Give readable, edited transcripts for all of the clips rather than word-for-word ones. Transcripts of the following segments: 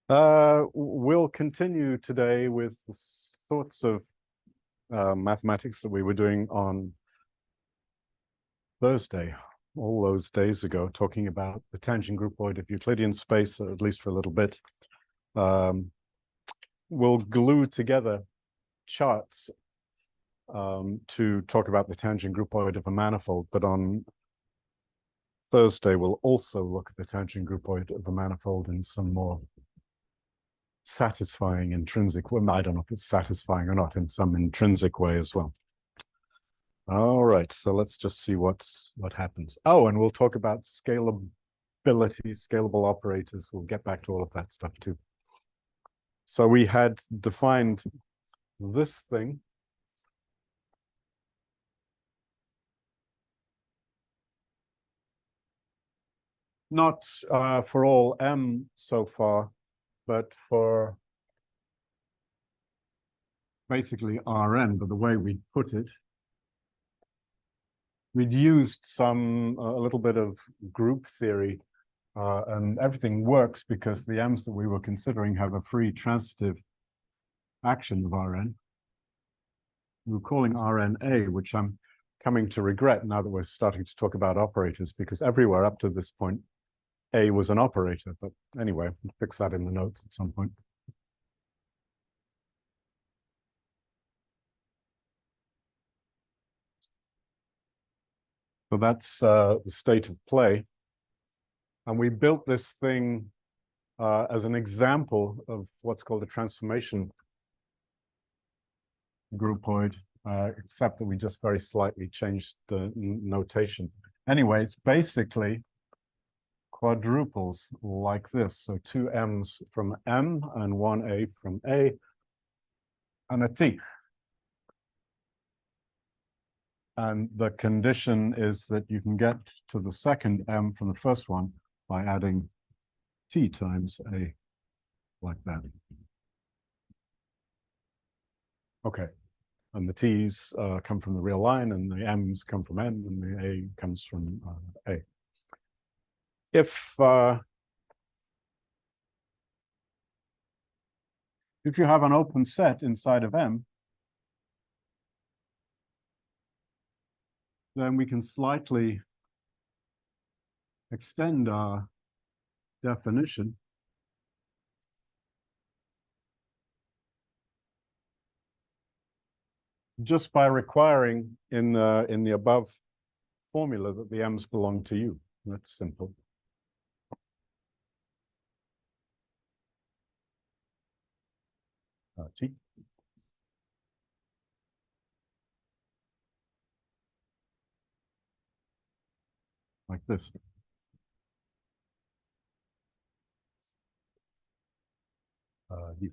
We'll continue today with the sorts of mathematics that we were doing on Thursday, all those days ago, talking about the tangent groupoid of Euclidean space, at least for a little bit. We'll glue together charts to talk about the tangent groupoid of a manifold, but on Thursday, we'll also look at the tangent groupoid of a manifold in some more satisfying intrinsic, well, I don't know if it's satisfying or not, in some intrinsic way as well. All right, so let's just see what happens. Oh, and we'll talk about scalability, scalable operators. We'll get back to all of that stuff too. So we had defined this thing. Not for all m so far, but for basically Rn, but the way we put it, we'd used a little bit of group theory, and everything works because the m's that we were considering have a free transitive action of Rn. We were calling Rn A, which I'm coming to regret now that we're starting to talk about operators, because everywhere up to this point, A was an operator. But anyway, we'll fix that in the notes at some point. So that's the state of play. And we built this thing as an example of what's called a transformation groupoid, except that we just very slightly changed the notation. Anyway, it's basically quadruples like this. So two m's from M and one A from A and a T. And the condition is that you can get to the second M from the first one by adding T times A, like that. Okay, and the T's come from the real line, and the M's come from N, and the A comes from A. If you have an open set inside of M, then we can slightly extend our definition just by requiring in the above formula that the m's belong to you. That's simple. T. Like this. U.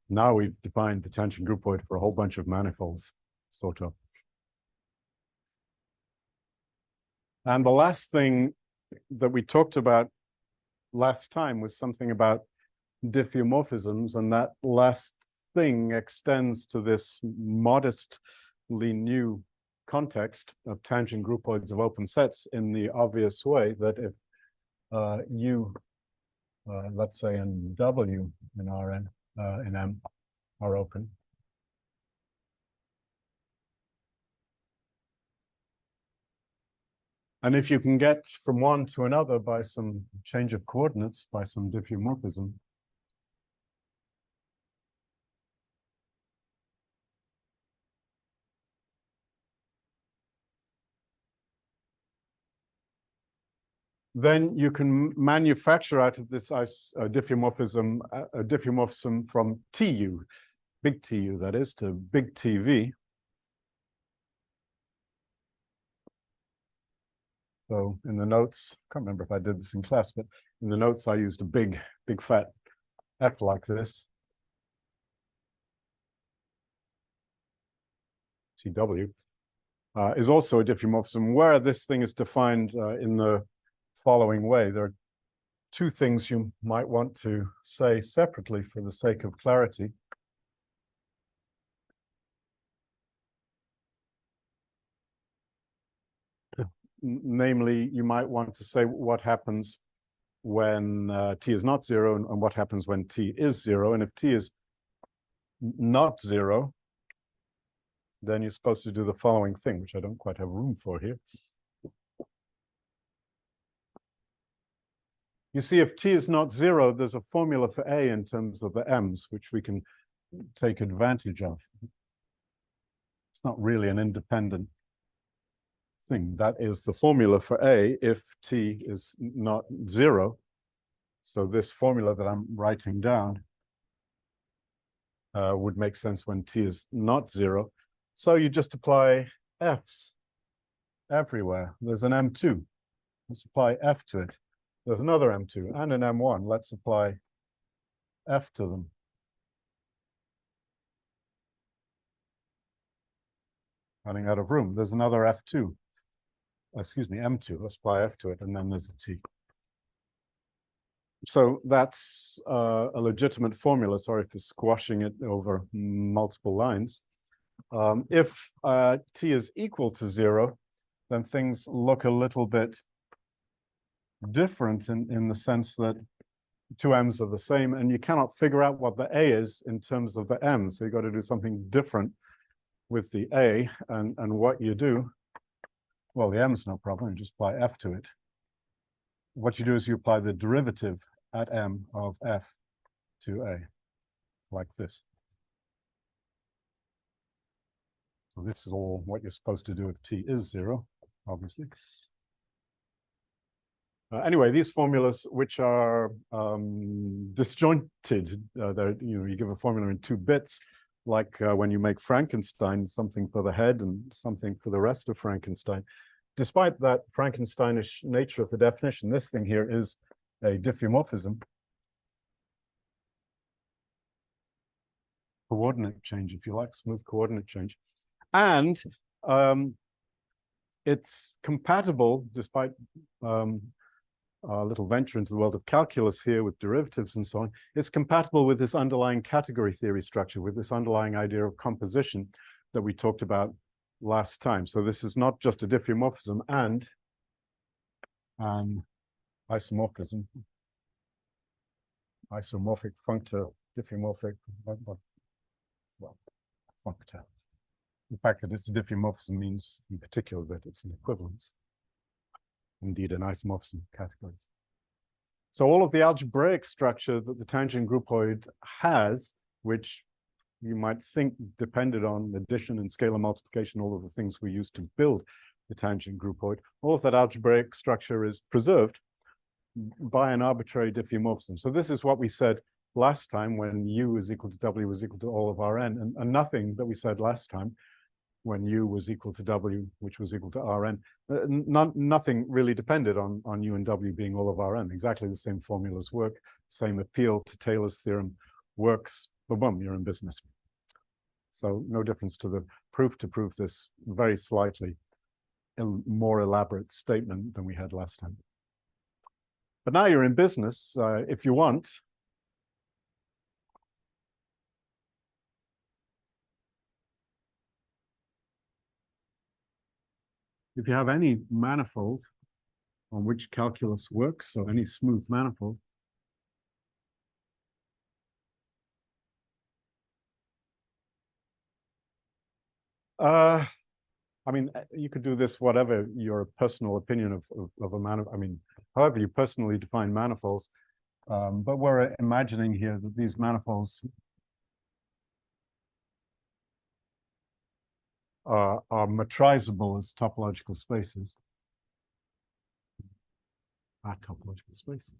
Now we've defined the tangent groupoid for a whole bunch of manifolds, sort of. And the last thing that we talked about last time was something about diffeomorphisms, and that last thing extends to this modestly new context of tangent groupoids of open sets in the obvious way that if U, let's say in W in Rn, in M are open, and if you can get from one to another by some change of coordinates, by some diffeomorphism, then you can manufacture out of this diffeomorphism a diffeomorphism from TU, big TU that is, to big TV. So in the notes, I can't remember if I did this in class, but in the notes I used a big fat F like this, TW, is also a diffeomorphism where this thing is defined in the following way. There are two things you might want to say separately for the sake of clarity. namely, you might want to say what happens when t is not 0 and what happens when t is 0. And if t is not 0, then you're supposed to do the following thing, which I don't quite have room for here. You see, if t is not 0, there's a formula for a in terms of the m's, which we can take advantage of. It's not really an independent thing. That is the formula for a if t is not 0. So this formula that I'm writing down would make sense when t is not 0. So you just apply f's everywhere. There's an m2. Let's apply f to it. There's another m2 and an m1. Let's apply f to them. Running out of room. There's another f2. Excuse me, m2. Let's apply f to it, and then there's a t. So that's a legitimate formula. Sorry for squashing it over multiple lines. If t is equal to 0, then things look a little bit different in the sense that two m's are the same, and you cannot figure out what the a is in terms of the m. So you've got to do something different with the a, and what you do, well, the m's no problem, you just apply f to it. What you do is you apply the derivative at m of f to a, like this. So this is all what you're supposed to do if t is 0, obviously. Anyway, these formulas, which are disjointed, you give a formula in 2 bits, like when you make Frankenstein, something for the head and something for the rest of Frankenstein. Despite that Frankensteinish nature of the definition, this thing here is a diffeomorphism. Coordinate change, if you like, smooth coordinate change. And it's compatible, despite a little venture into the world of calculus here with derivatives and so on, it's compatible with this underlying category theory structure, with this underlying idea of composition that we talked about last time. So this is not just a diffeomorphism and an isomorphism, isomorphic functor, diffeomorphic, well, functor. The fact that it's a diffeomorphism means in particular that it's an equivalence. Indeed, an isomorphism categories. So all of the algebraic structure that the tangent groupoid has, which you might think depended on addition and scalar multiplication, all of the things we used to build the tangent groupoid, all of that algebraic structure is preserved by an arbitrary diffeomorphism. So this is what we said last time when u is equal to w was equal to all of Rn, and nothing that we said last time when u was equal to w, which was equal to Rn. Nothing really depended on u and w being all of Rn. Exactly the same formulas work, same appeal to Taylor's theorem works, boom, you're in business. So no difference to the proof to prove this very slightly more elaborate statement than we had last time. But now you're in business, if you want. If you have any manifold on which calculus works, so any smooth manifold, I mean, you could do this whatever your personal opinion of a manifold, I mean, however you personally define manifolds, but we're imagining here that these manifolds are metrizable as topological spaces. Topological space.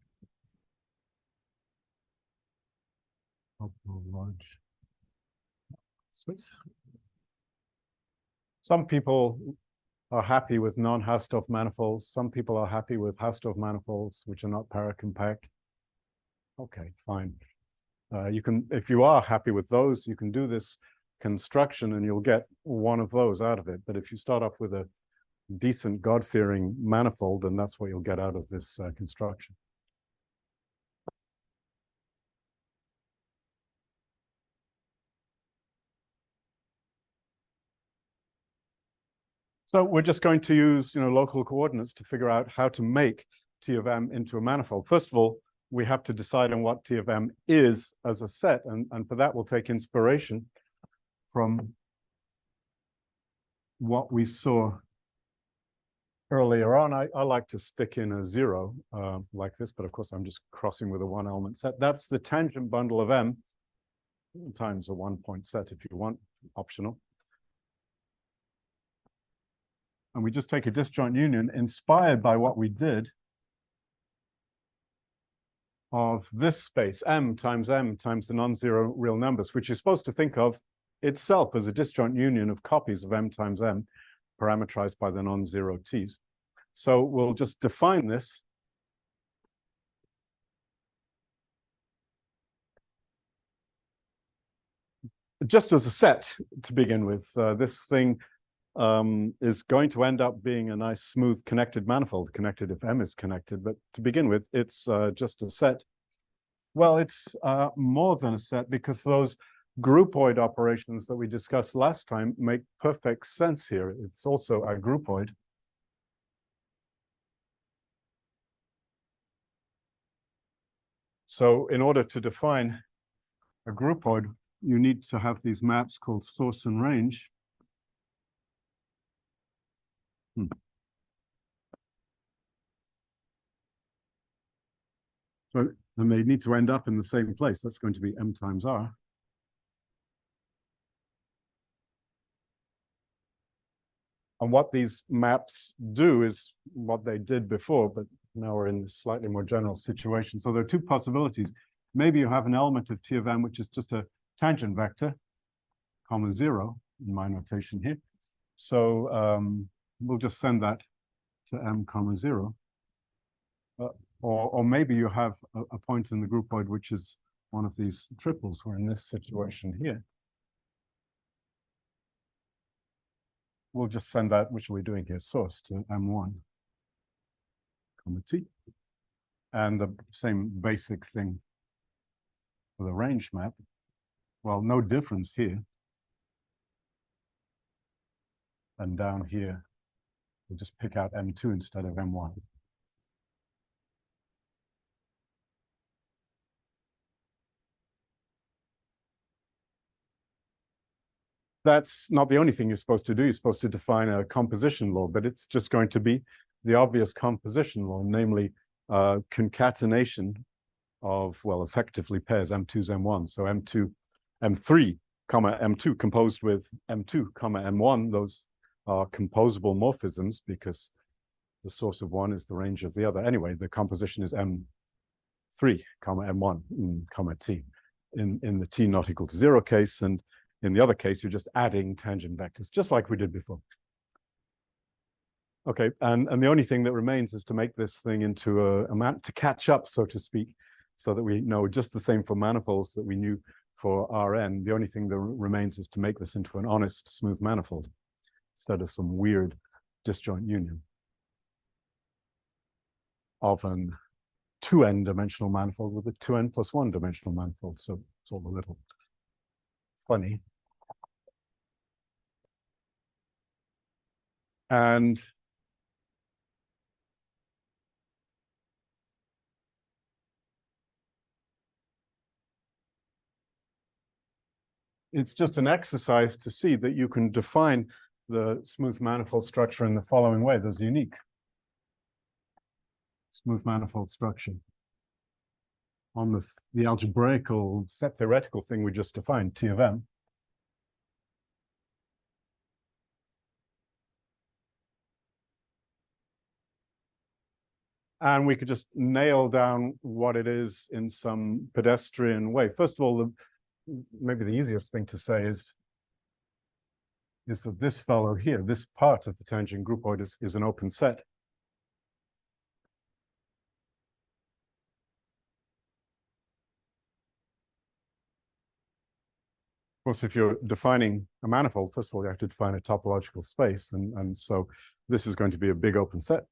Topological space. Some people are happy with non-Hausdorff manifolds. Some people are happy with Hausdorff manifolds, which are not paracompact. Okay, fine. You can, if you are happy with those, you can do this construction and you'll get one of those out of it. But if you start off with a decent God-fearing manifold, then that's what you'll get out of this construction. So we're just going to use, local coordinates to figure out how to make T of M into a manifold. First of all, we have to decide on what T of M is as a set, and for that we'll take inspiration from what we saw earlier on. I like to stick in a 0 like this, but of course I'm just crossing with a 1-element set. That's the tangent bundle of M times a 1-point set if you want, optional. And we just take a disjoint union inspired by what we did of this space, M times the non-zero real numbers, which you're supposed to think of itself as a disjoint union of copies of M times M, parameterized by the non-zero T's. So we'll just define this just as a set to begin with. This thing is going to end up being a nice, smooth, connected manifold, connected if M is connected. But to begin with, it's just a set. Well, it's more than a set, because those groupoid operations that we discussed last time make perfect sense here. It's also a groupoid. So in order to define a groupoid, you need to have these maps called source and range. So then they need to end up in the same place. That's going to be M times R. And what these maps do is what they did before, but now we're in this slightly more general situation. So there are two possibilities. Maybe you have an element of T of M, which is just a tangent vector, comma 0 in my notation here. So we'll just send that to M comma 0. Or maybe you have a point in the groupoid which is one of these triples. We're in this situation here. We'll just send that, which are we doing here, source to M1, comma T. And the same basic thing for the range map. Well, no difference here. And down here, we'll just pick out M2 instead of M1. That's not the only thing you're supposed to do. You're supposed to define a composition law, but it's just going to be the obvious composition law, namely concatenation of, well, effectively pairs M2's M1. So M2, M3, comma M2 composed with M2, comma M1. Those are composable morphisms because the source of one is the range of the other. Anyway, the composition is M3, comma M1, comma T in the T not equal to 0 case. And in the other case, you're just adding tangent vectors, just like we did before. Okay, and the only thing that remains is to make this thing into a to catch up, so to speak, so that we know just the same for manifolds that we knew for Rn. The only thing that remains is to make this into an honest, smooth manifold, instead of some weird disjoint union of an 2n dimensional manifold with a 2n plus 1 dimensional manifold. So it's all a little funny. And it's just an exercise to see that you can define the smooth manifold structure in the following way. There's a unique smooth manifold structure on the algebraical set theoretical thing we just defined, T of M. And we could just nail down what it is in some pedestrian way. First of all, maybe the easiest thing to say is that this fellow here, this part of the tangent groupoid is an open set. Of course, if you're defining a manifold, first of all, you have to define a topological space. And so this is going to be a big open set.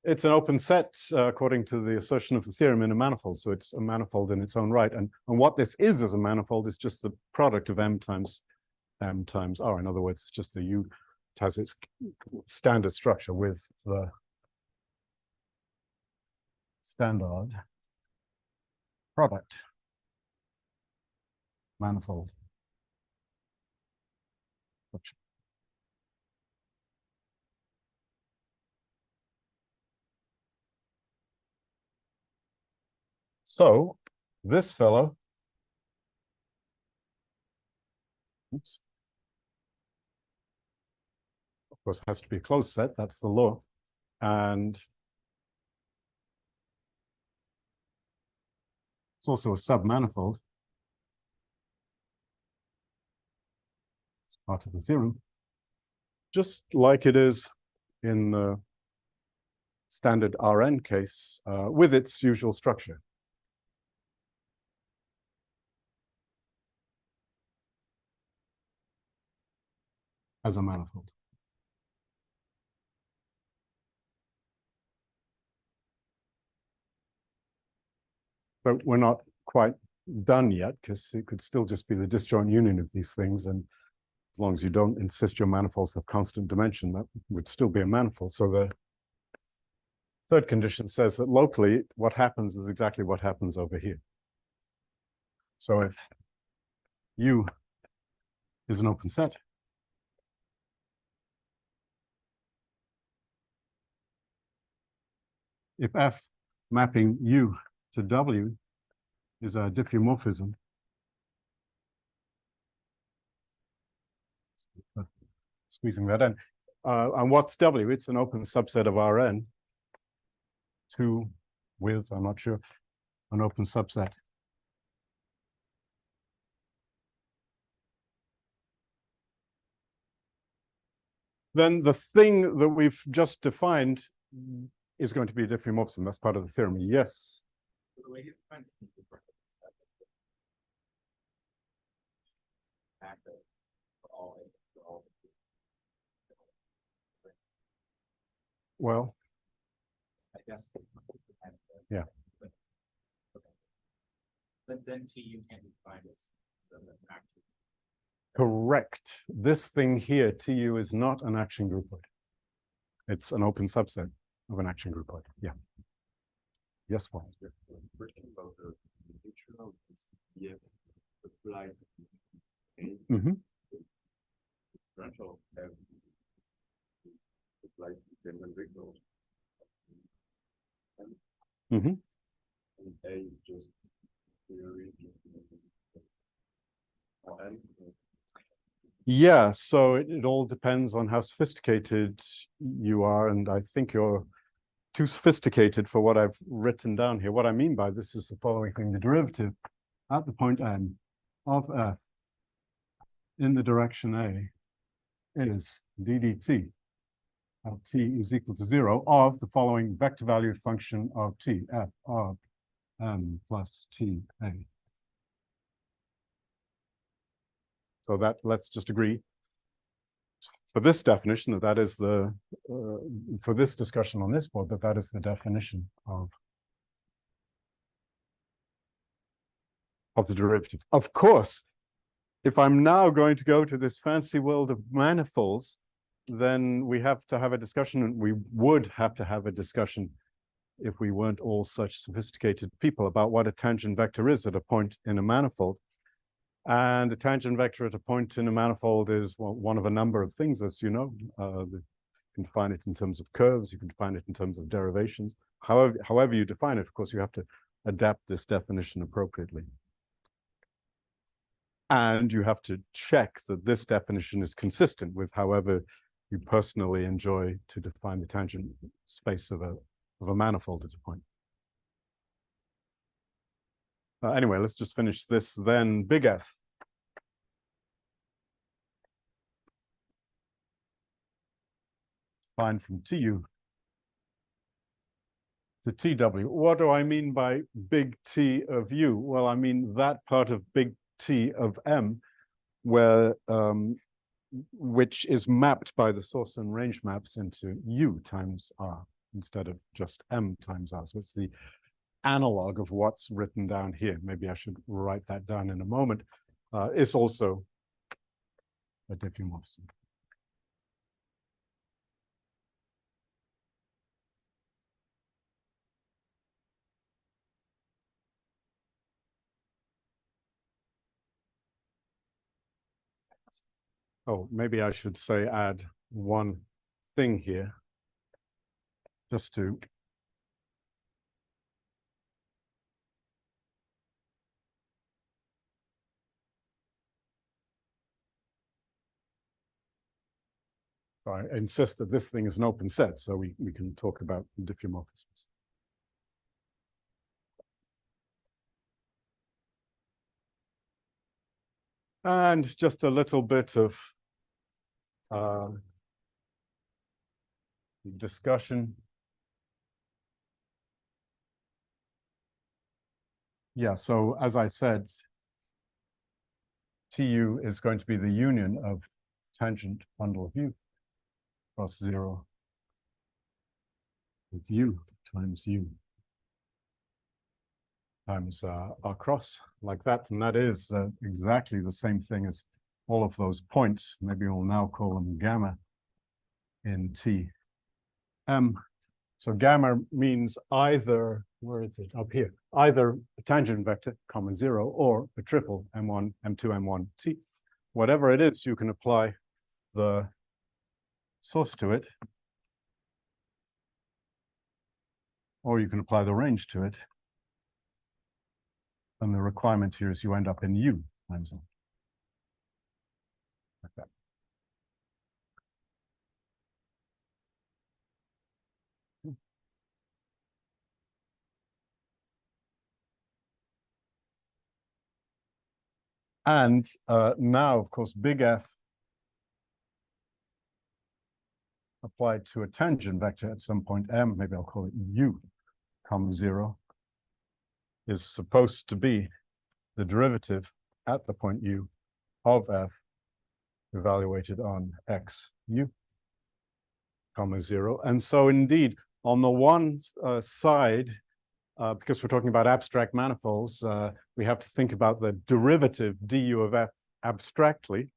It's an open set according to the assertion of the theorem in a manifold. So it's a manifold in its own right. And what this is as a manifold is just the product of m times r. In other words, it's just the U. It has its standard structure with the standard product manifold structure. So this fellow, oops, of course, has to be a closed set. That's the law. And it's also a submanifold. It's part of the theorem. Just like it is in the standard Rn case with its usual structure. As a manifold. But we're not quite done yet, because it could still just be the disjoint union of these things. And as long as you don't insist your manifolds have constant dimension, that would still be a manifold. So the third condition says that locally, what happens is exactly what happens over here. So if U is an open set, if F mapping U to W is a diffeomorphism, squeezing that in. And what's W? It's an open subset of Rn to with, I'm not sure, an open subset. Then the thing that we've just defined is going to be a diffeomorphism. That's part of the theorem. Yes. Well, I guess. Yeah. But then TU can be defined as action. Correct. This thing here, TU, is not an action groupoid. It's an open subset of an action groupoid. Yeah. Yes, what? About the picture of this applied differential have applied general signals. And A just theory. Yeah, so it all depends on how sophisticated you are, and I think you're too sophisticated for what I've written down here. What I mean by this is the following thing. The derivative at the point n of f in the direction A is d dt of t is equal to 0 of the following vector valued function of t, f of m plus t a. So that, let's just agree for this definition that is the, for this discussion on this board, that is the definition of the derivative. Of course, if I'm now going to go to this fancy world of manifolds, then we have to have a discussion, and we would have to have a discussion if we weren't all such sophisticated people about what a tangent vector is at a point in a manifold. And a tangent vector at a point in a manifold is, well, one of a number of things, as you know. You can define it in terms of curves, you can define it in terms of derivations. However you define it, of course, you have to adapt this definition appropriately. And you have to check that this definition is consistent with however you personally enjoy to define the tangent space of a manifold at a point. Anyway, let's just finish this then. Big F. Fine from TU to TW. What do I mean by big T of U? Well, I mean that part of big T of M where which is mapped by the source and range maps into U times R. instead of just m times r. So it's the analog of what's written down here. Maybe I should write that down in a moment. It's also a diffeomorphism. Oh, maybe I should say add one thing here, just to I insist that this thing is an open set, so we can talk about diffeomorphisms. And just a little bit of discussion. Yeah, so as I said, TU is going to be the union of tangent bundle of U cross 0 with U times U times R cross, like that. And that is exactly the same thing as all of those points. Maybe we'll now call them gamma in TM. So gamma means either, where is it? Up here. Either a tangent vector, comma 0, or a triple M1, M2, M1, T. Whatever it is, you can apply the source to it, or you can apply the range to it. And the requirement here is you end up in U times M. Like that. And now, of course, big F applied to a tangent vector at some point M, maybe I'll call it U, comma 0, is supposed to be the derivative at the point U of F evaluated on X U, comma 0. And so indeed, on the one side, because we're talking about abstract manifolds, we have to think about the derivative du of F abstractly,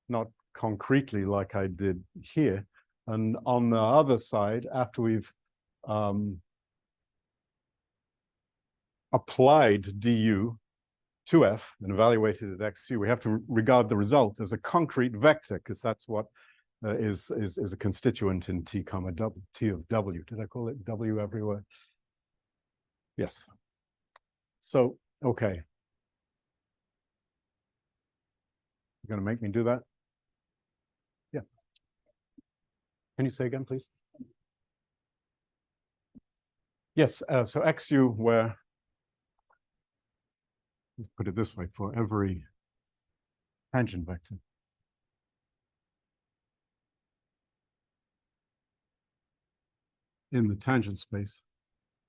not concretely like I did here. And on the other side, after we've applied du to F and evaluated at XU, we have to regard the result as a concrete vector, because that's what is a constituent in T comma W, T of W. Did I call it W everywhere? Yes. So, okay. You're going to make me do that? Yeah. Can you say again, please? Yes, so XU, where, let's put it this way, for every tangent vector in the tangent space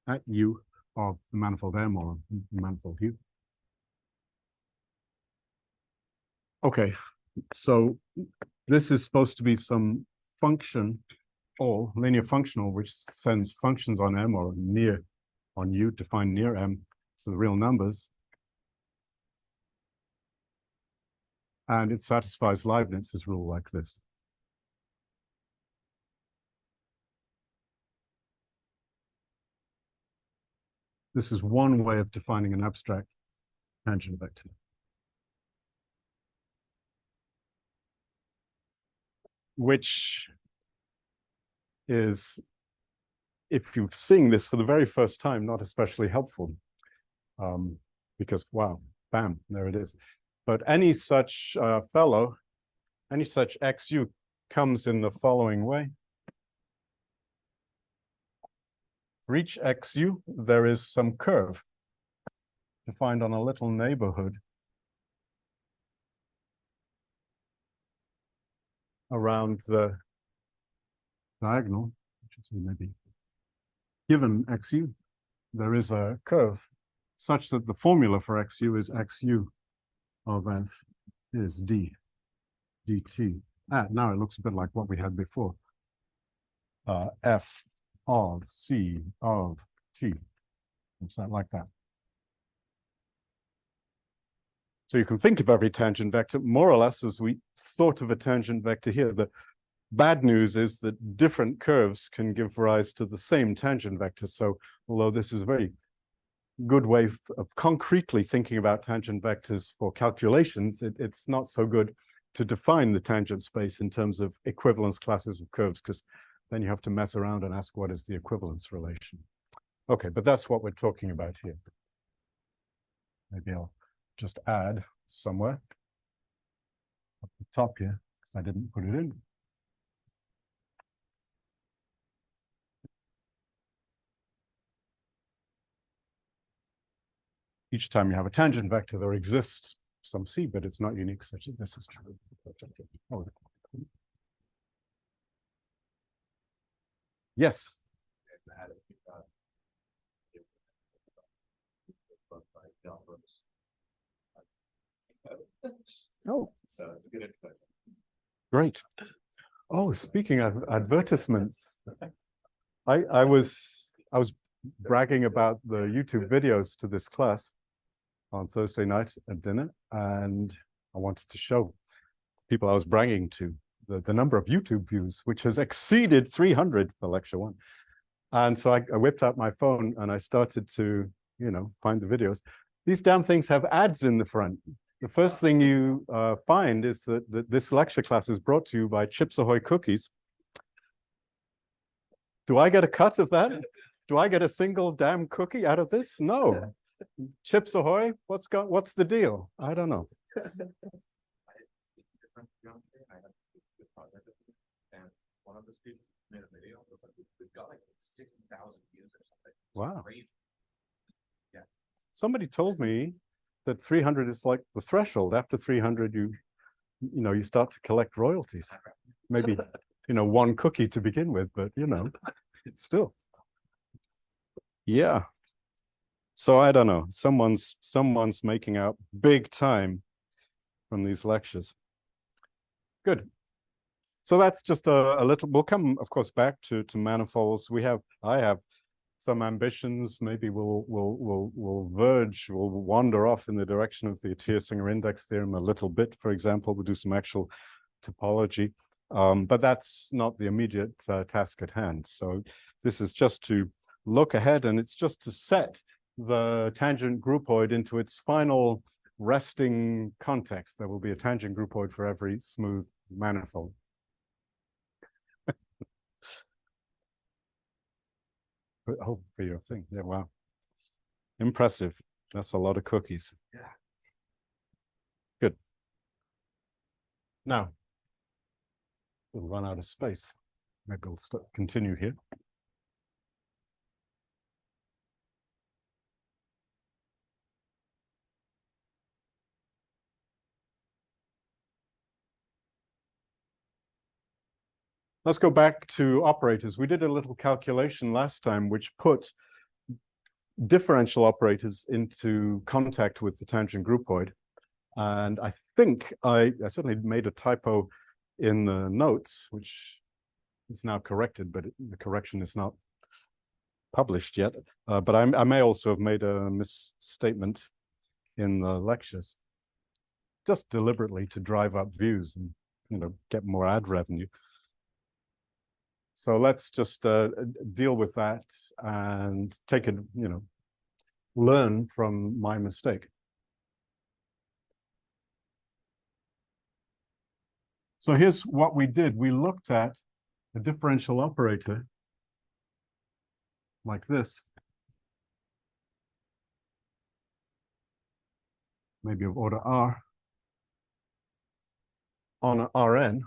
at U of the manifold M or the manifold U. Okay, so this is supposed to be some function or linear functional which sends functions on M or near on U, defined near M to the real numbers. And it satisfies Leibniz's rule like this. This is one way of defining an abstract tangent vector. Which is, if you're seeing this for the very first time, not especially helpful. Because, wow, bam, there it is. But any such any such XU comes in the following way. For each XU, there is some curve defined on a little neighborhood around the diagonal, which is maybe given XU, there is a curve such that the formula for XU is XU of F is D, dt. Now it looks a bit like what we had before. F of C of T. It's not like that. So you can think of every tangent vector more or less as we thought of a tangent vector here. The bad news is that different curves can give rise to the same tangent vector. So although this is a very good way of concretely thinking about tangent vectors for calculations, it's not so good to define the tangent space in terms of equivalence classes of curves, because then you have to mess around and ask what is the equivalence relation. Okay, but that's what we're talking about here. Maybe I'll just add somewhere up the top here, because I didn't put it in. Each time you have a tangent vector, there exists some C, but it's not unique such that this is true. Oh. Yes. Oh, So it's a good input. great. Oh, speaking of advertisements, I was bragging about the YouTube videos to this class on Thursday night at dinner, and I wanted to show people I was bragging to the number of YouTube views, which has exceeded 300 for lecture one. And so I whipped out my phone and I started to, find the videos. These damn things have ads in the front. The first thing you find is that this lecture class is brought to you by Chips Ahoy Cookies. Do I get a cut of that? Do I get a single damn cookie out of this? No. Chips Ahoy, what's the deal? I don't know. And one of the students made a video. We've got like 60,000 views or something. Wow. Great. Yeah. Somebody told me that 300 is like the threshold. After 300, you start to collect royalties. Maybe, one cookie to begin with, but it's still. Yeah. So I don't know. Someone's making out big time from these lectures. Good. So that's just a little. We'll come, of course, back to manifolds. I have some ambitions. Maybe we'll wander off in the direction of the Atiyah-Singer index theorem a little bit. For example, we'll do some actual topology, but that's not the immediate task at hand. So this is just to look ahead, and it's just to set the tangent groupoid into its final resting context. There will be a tangent groupoid for every smooth manifold. Oh, for your thing. Yeah, wow. Impressive. That's a lot of cookies. Yeah. Good. Now, we'll run out of space. Maybe we'll continue here. Let's go back to operators. We did a little calculation last time which put differential operators into contact with the tangent groupoid. And I think I certainly made a typo in the notes, which is now corrected, but the correction is not published yet. But I may also have made a misstatement in the lectures, just deliberately to drive up views and get more ad revenue. So let's just deal with that and take it, learn from my mistake. So here's what we did. We looked at a differential operator like this, maybe of order R, on a Rn,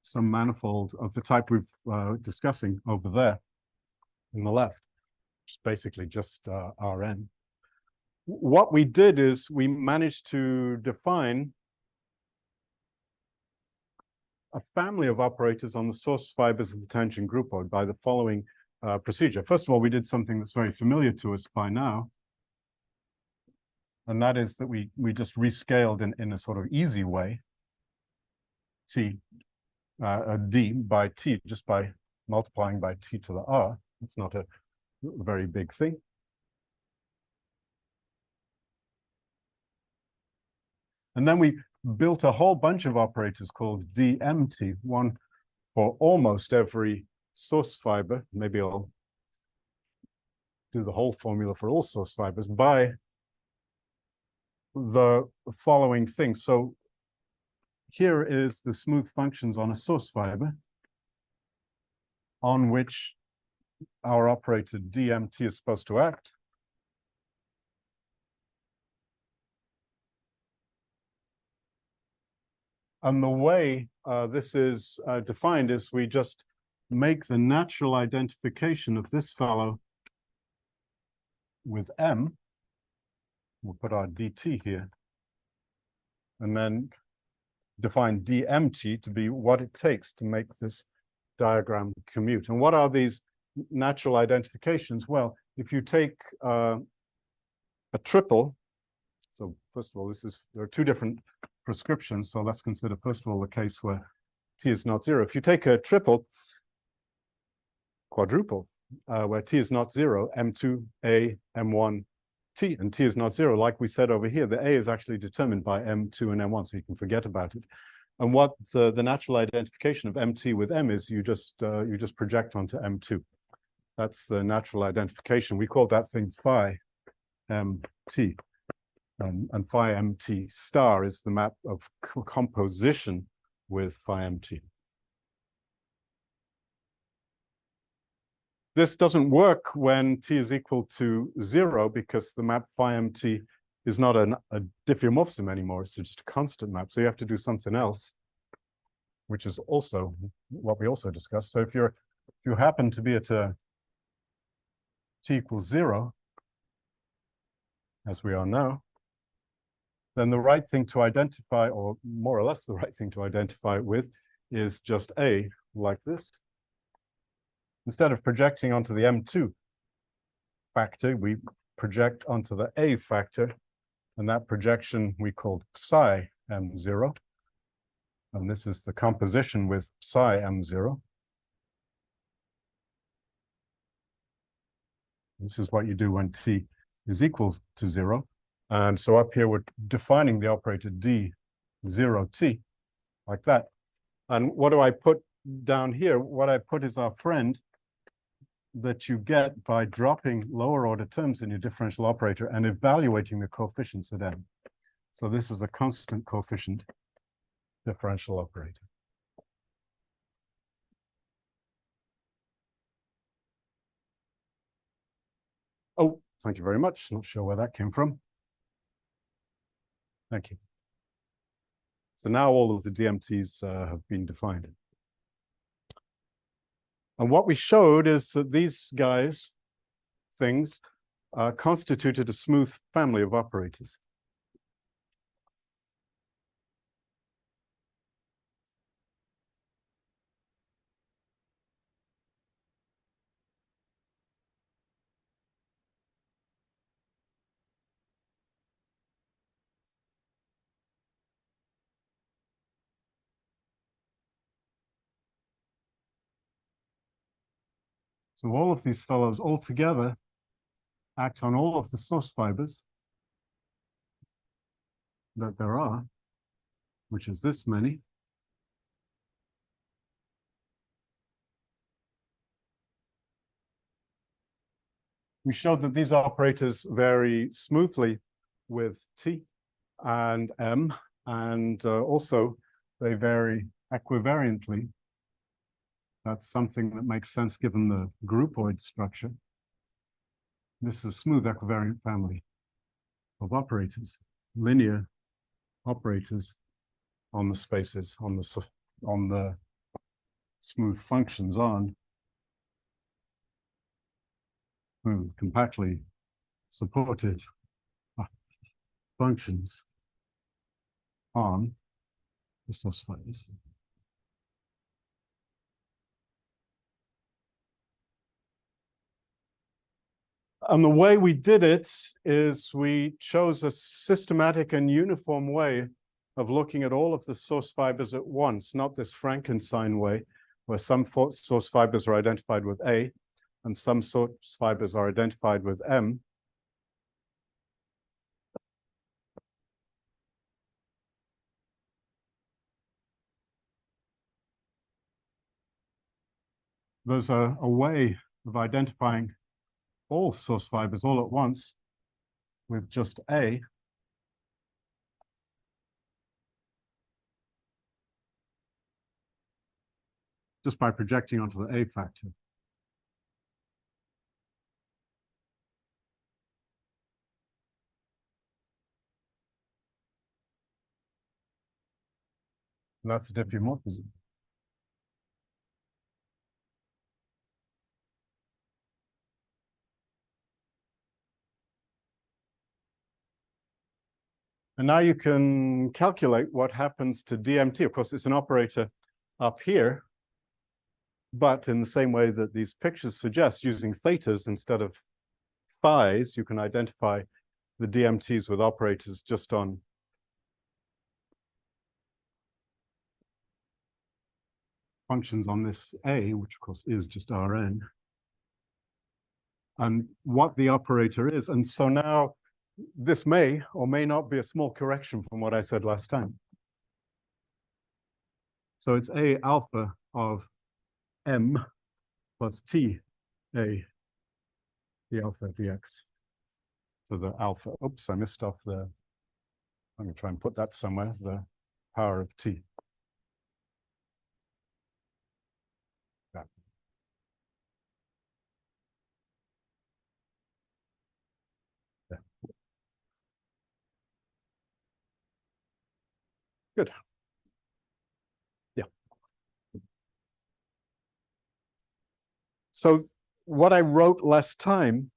some manifold of the type we've discussing over there in the left, which is basically just Rn. What we did is we managed to define a family of operators on the source fibers of the tangent groupoid by the following procedure. First of all, we did something that's very familiar to us by now, and that is that we just rescaled in a sort of easy way D by T, just by multiplying by t to the r. It's not a very big thing. And then we built a whole bunch of operators called DMT, one for almost every source fiber. Maybe I'll do the whole formula for all source fibers by the following thing. So here is the smooth functions on a source fiber on which our operator DMT is supposed to act. And the way this is defined is we just make the natural identification of this fellow with M. We'll put our dt here. And then define dmt to be what it takes to make this diagram commute. And what are these natural identifications? Well, if you take a triple, so first of all, there are two different prescriptions. So let's consider, first of all, the case where t is not 0. If you take a triple, quadruple, where t is not 0, m2, a, m1, t, and t is not 0, like we said over here, the a is actually determined by m2 and m1, so you can forget about it. And what the natural identification of mt with m is, you just project onto m2. That's the natural identification. We call that thing phi mt. And phi mt star is the map of composition with phi mt. This doesn't work when t is equal to 0 because the map phi mt is not a diffeomorphism anymore. It's just a constant map. So you have to do something else, which is also what we also discussed. So if you happen to be at t equals 0, as we are now, then the right thing to identify, or more or less the right thing to identify with, is just a, like this. Instead of projecting onto the m2 factor, we project onto the a factor, and that projection we called psi m0. And this is the composition with psi m0. This is what you do when t is equal to 0. And so up here, we're defining the operator d0t, like that. And what do I put down here? What I put is our friend that you get by dropping lower order terms in your differential operator and evaluating the coefficients at m. So this is a constant coefficient differential operator. Oh, thank you very much. Not sure where that came from. Thank you. So now all of the DMTs have been defined. And what we showed is that these things, constituted a smooth family of operators. So all of these fellows all together act on all of the source fibers that there are, which is this many. We showed that these operators vary smoothly with t and m, and also they vary equivariantly. That's something that makes sense given the groupoid structure. This is a smooth equivariant family of operators, linear operators on the spaces, on the smooth functions on, smooth, compactly supported functions on the source fibers. And the way we did it is we chose a systematic and uniform way of looking at all of the source fibers at once, not this Frankenstein way, where some source fibers are identified with A and some source fibers are identified with M. There's a way of identifying all source fibers all at once with just A. Just by projecting onto the A factor. And that's diffeomorphism. And now you can calculate what happens to DMT. Of course, it's an operator up here, but in the same way that these pictures suggest, using thetas instead of phis, you can identify the DMTs with operators just on functions on this A, which of course is just Rn, and what the operator is. And so now this may or may not be a small correction from what I said last time. So it's A alpha of M plus T A the alpha dx. So the alpha, oops, I missed off the, I'm going to try and put that somewhere, the power of T. Yeah. Good. Yeah. So what I wrote last time,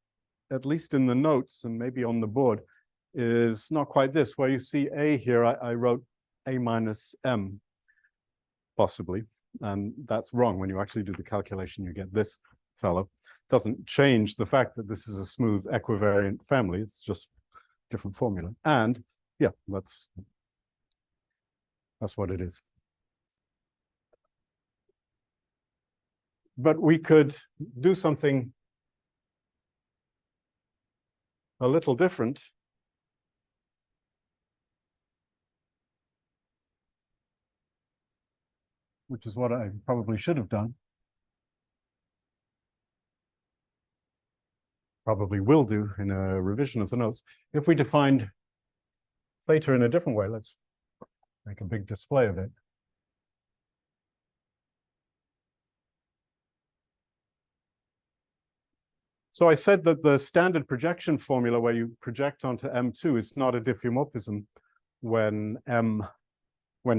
at least in the notes and maybe on the board, is not quite this. Where you see A here, I wrote A minus M, possibly. And that's wrong. When you actually do the calculation, you get this fellow. Doesn't change the fact that this is a smooth equivariant family. It's just different formula. And yeah, that's what it is. But we could do something a little different. Which is what I probably should have done. Probably will do in a revision of the notes. If we defined theta in a different way, let's make a big display of it. So I said that the standard projection formula where you project onto M2 is not a diffeomorphism when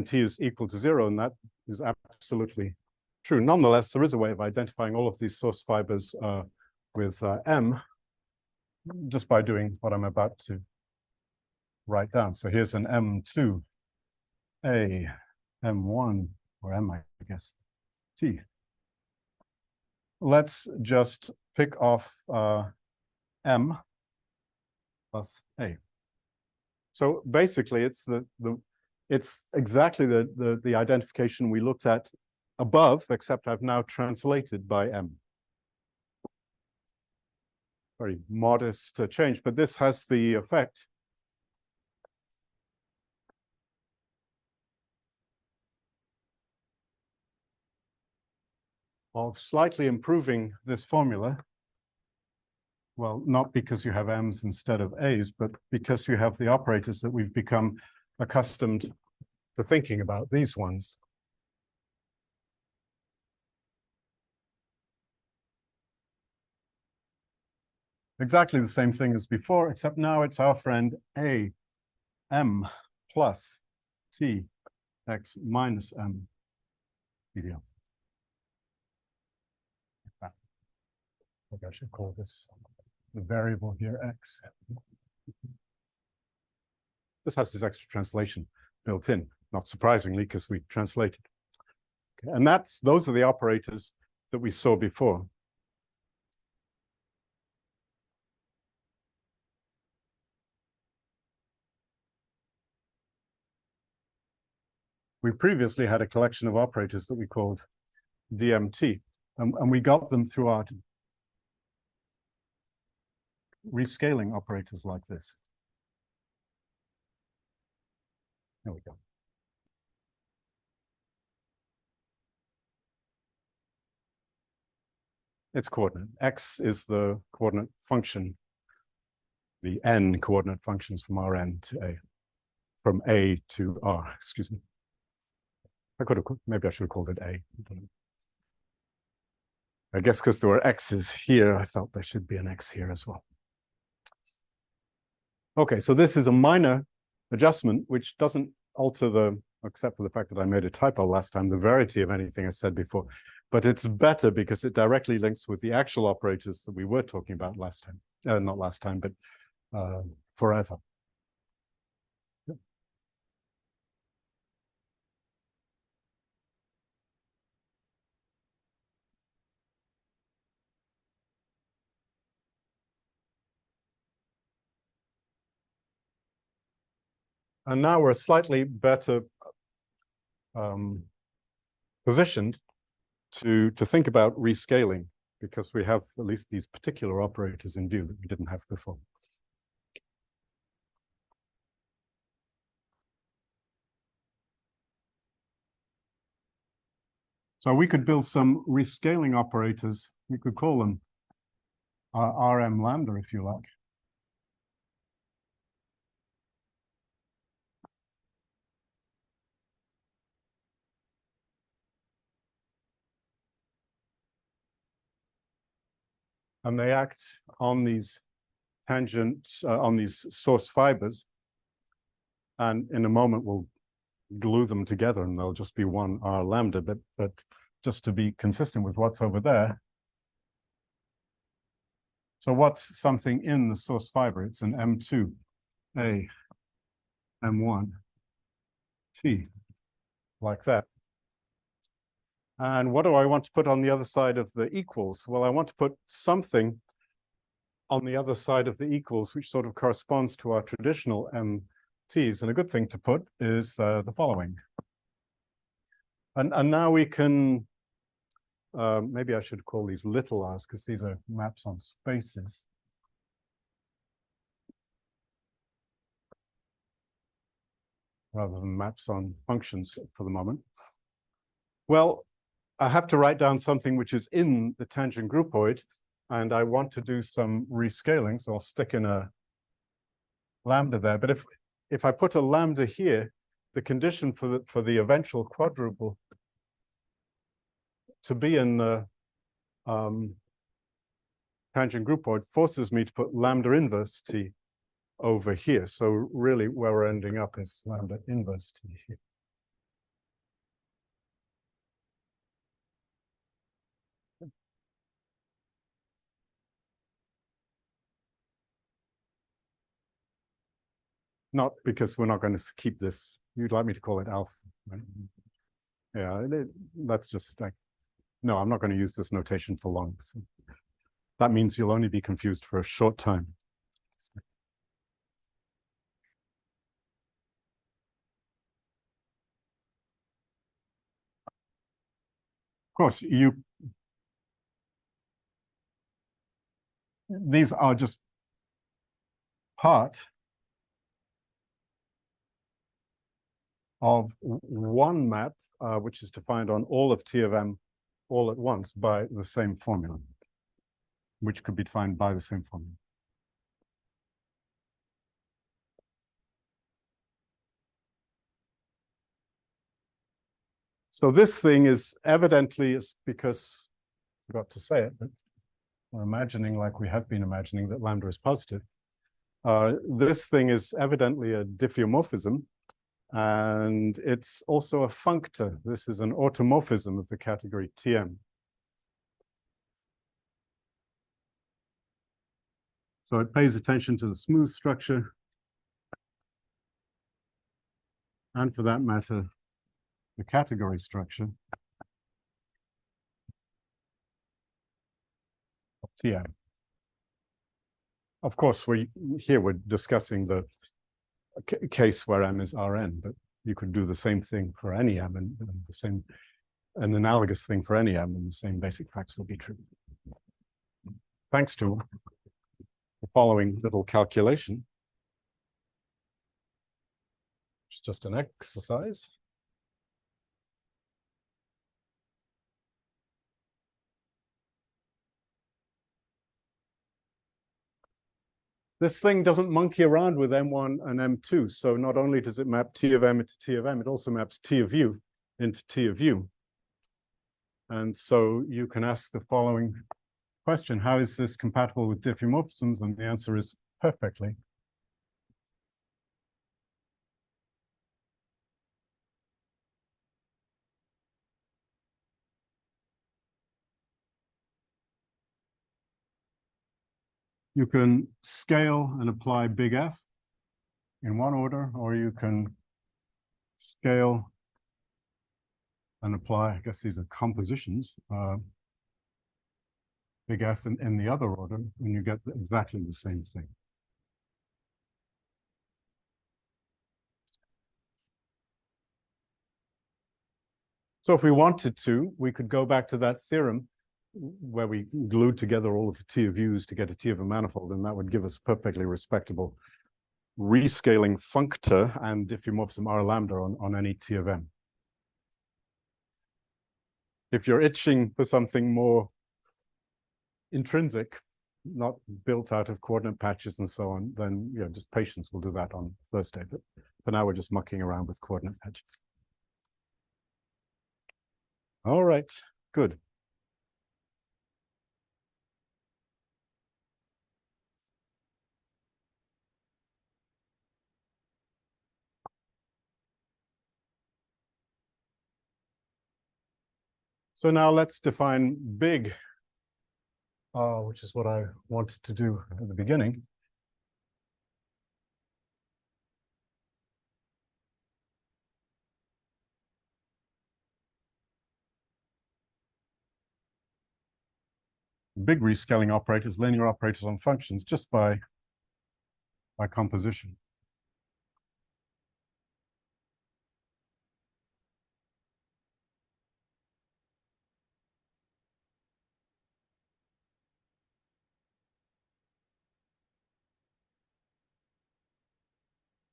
T is equal to 0, and that is absolutely true. Nonetheless, there is a way of identifying all of these source fibers with M just by doing what I'm about to write down. So here's an M2, A, M1, or M, I guess, T. Let's just pick off M plus A. So basically, it's it's exactly the identification we looked at above, except I've now translated by M. Very modest change, but this has the effect of slightly improving this formula. Well, not because you have M's instead of A's, but because you have the operators that we've become accustomed to thinking about, these ones. Exactly the same thing as before, except now it's our friend A, M plus T, X minus M. Maybe I should call this the variable here, X. This has this extra translation built in, not surprisingly, because we translated. Okay, and those are the operators that we saw before. We previously had a collection of operators that we called DMT. And we got them through our rescaling operators like this. There we go. Its coordinate. X is the coordinate function, the n coordinate functions from Rn to A, from A to R, excuse me. I could have, maybe I should have called it A. I guess because there were X's here, I felt there should be an X here as well. Okay, so this is a minor adjustment, which doesn't alter the, except for the fact that I made a typo last time, the verity of anything I said before. But it's better because it directly links with the actual operators that we were talking about last time. Not last time, but forever. And now we're slightly better positioned to think about rescaling, because we have at least these particular operators in view that we didn't have before. So we could build some rescaling operators. We could call them RM lambda, if you like. And they act on these tangents, on these source fibers. And in a moment, we'll glue them together and they'll just be one R lambda. But just to be consistent with what's over there. So what's something in the source fiber? It's an M2, A, M1, T, like that. And what do I want to put on the other side of the equals? Well, I want to put something on the other side of the equals, which sort of corresponds to our traditional MTs. And a good thing to put is the following. And now we can, maybe I should call these little r's because these are maps on spaces. Rather than maps on functions for the moment. Well, I have to write down something which is in the tangent groupoid, and I want to do some rescaling, so I'll stick in a lambda there. But if I put a lambda here, the condition for the eventual quadruple to be in the tangent groupoid forces me to put lambda inverse t over here. So really where we're ending up is lambda inverse t here. Not because we're not going to keep this. You'd like me to call it alpha, right? Yeah, that's just like, no, I'm not going to use this notation for long. So that means you'll only be confused for a short time. Of course, these are just part of one map, which is defined on all of T of M all at once by the same formula, which could be defined by the same formula. So this thing is evidently, it's because I forgot to say it, but we're imagining, like we have been imagining, that lambda is positive. This thing is evidently a diffeomorphism, and it's also a functor. This is an automorphism of the category Tm. So it pays attention to the smooth structure, and for that matter, the category structure of Tm. Of course, we're discussing the case where M is Rn, but you could do the same thing for any M and the same an analogous thing for any m, and the same basic facts will be true. Thanks to the following little calculation. It's just an exercise. This thing doesn't monkey around with M1 and M2. So not only does it map T of M into T of M, it also maps T of U into T of U. And so you can ask the following question: how is this compatible with diffeomorphisms? And the answer is perfectly. You can scale and apply big F in one order, or you can scale and apply, I guess these are compositions, big F in the other order, and you get exactly the same thing. So if we wanted to, we could go back to that theorem where we glued together all of the T of U's to get a T of a manifold, and that would give us a perfectly respectable rescaling functor and diffeomorphism R lambda on any T of M. If you're itching for something more intrinsic, not built out of coordinate patches and so on, then just patience, we'll do that on Thursday. But for now, we're just mucking around with coordinate patches. All right, good. So now let's define big, which is what I wanted to do at the beginning. Big rescaling operators, linear operators on functions, just by composition.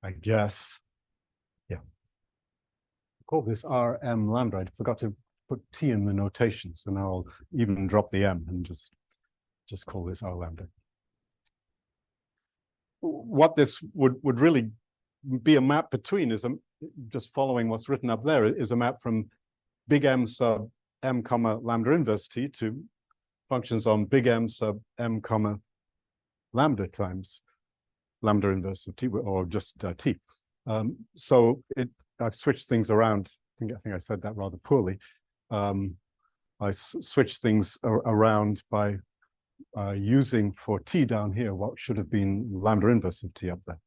I guess, yeah. Call this Rm lambda. I forgot to put T in the notation, so now I'll even drop the M and just call this R lambda. What this would really be a map between is just following what's written up there, is a map from big M sub M comma lambda inverse T to functions on big M sub M comma lambda times lambda inverse of T, or just T. So I've switched things around. I think I said that rather poorly. I switched things around by using for T down here what should have been lambda inverse of T up there.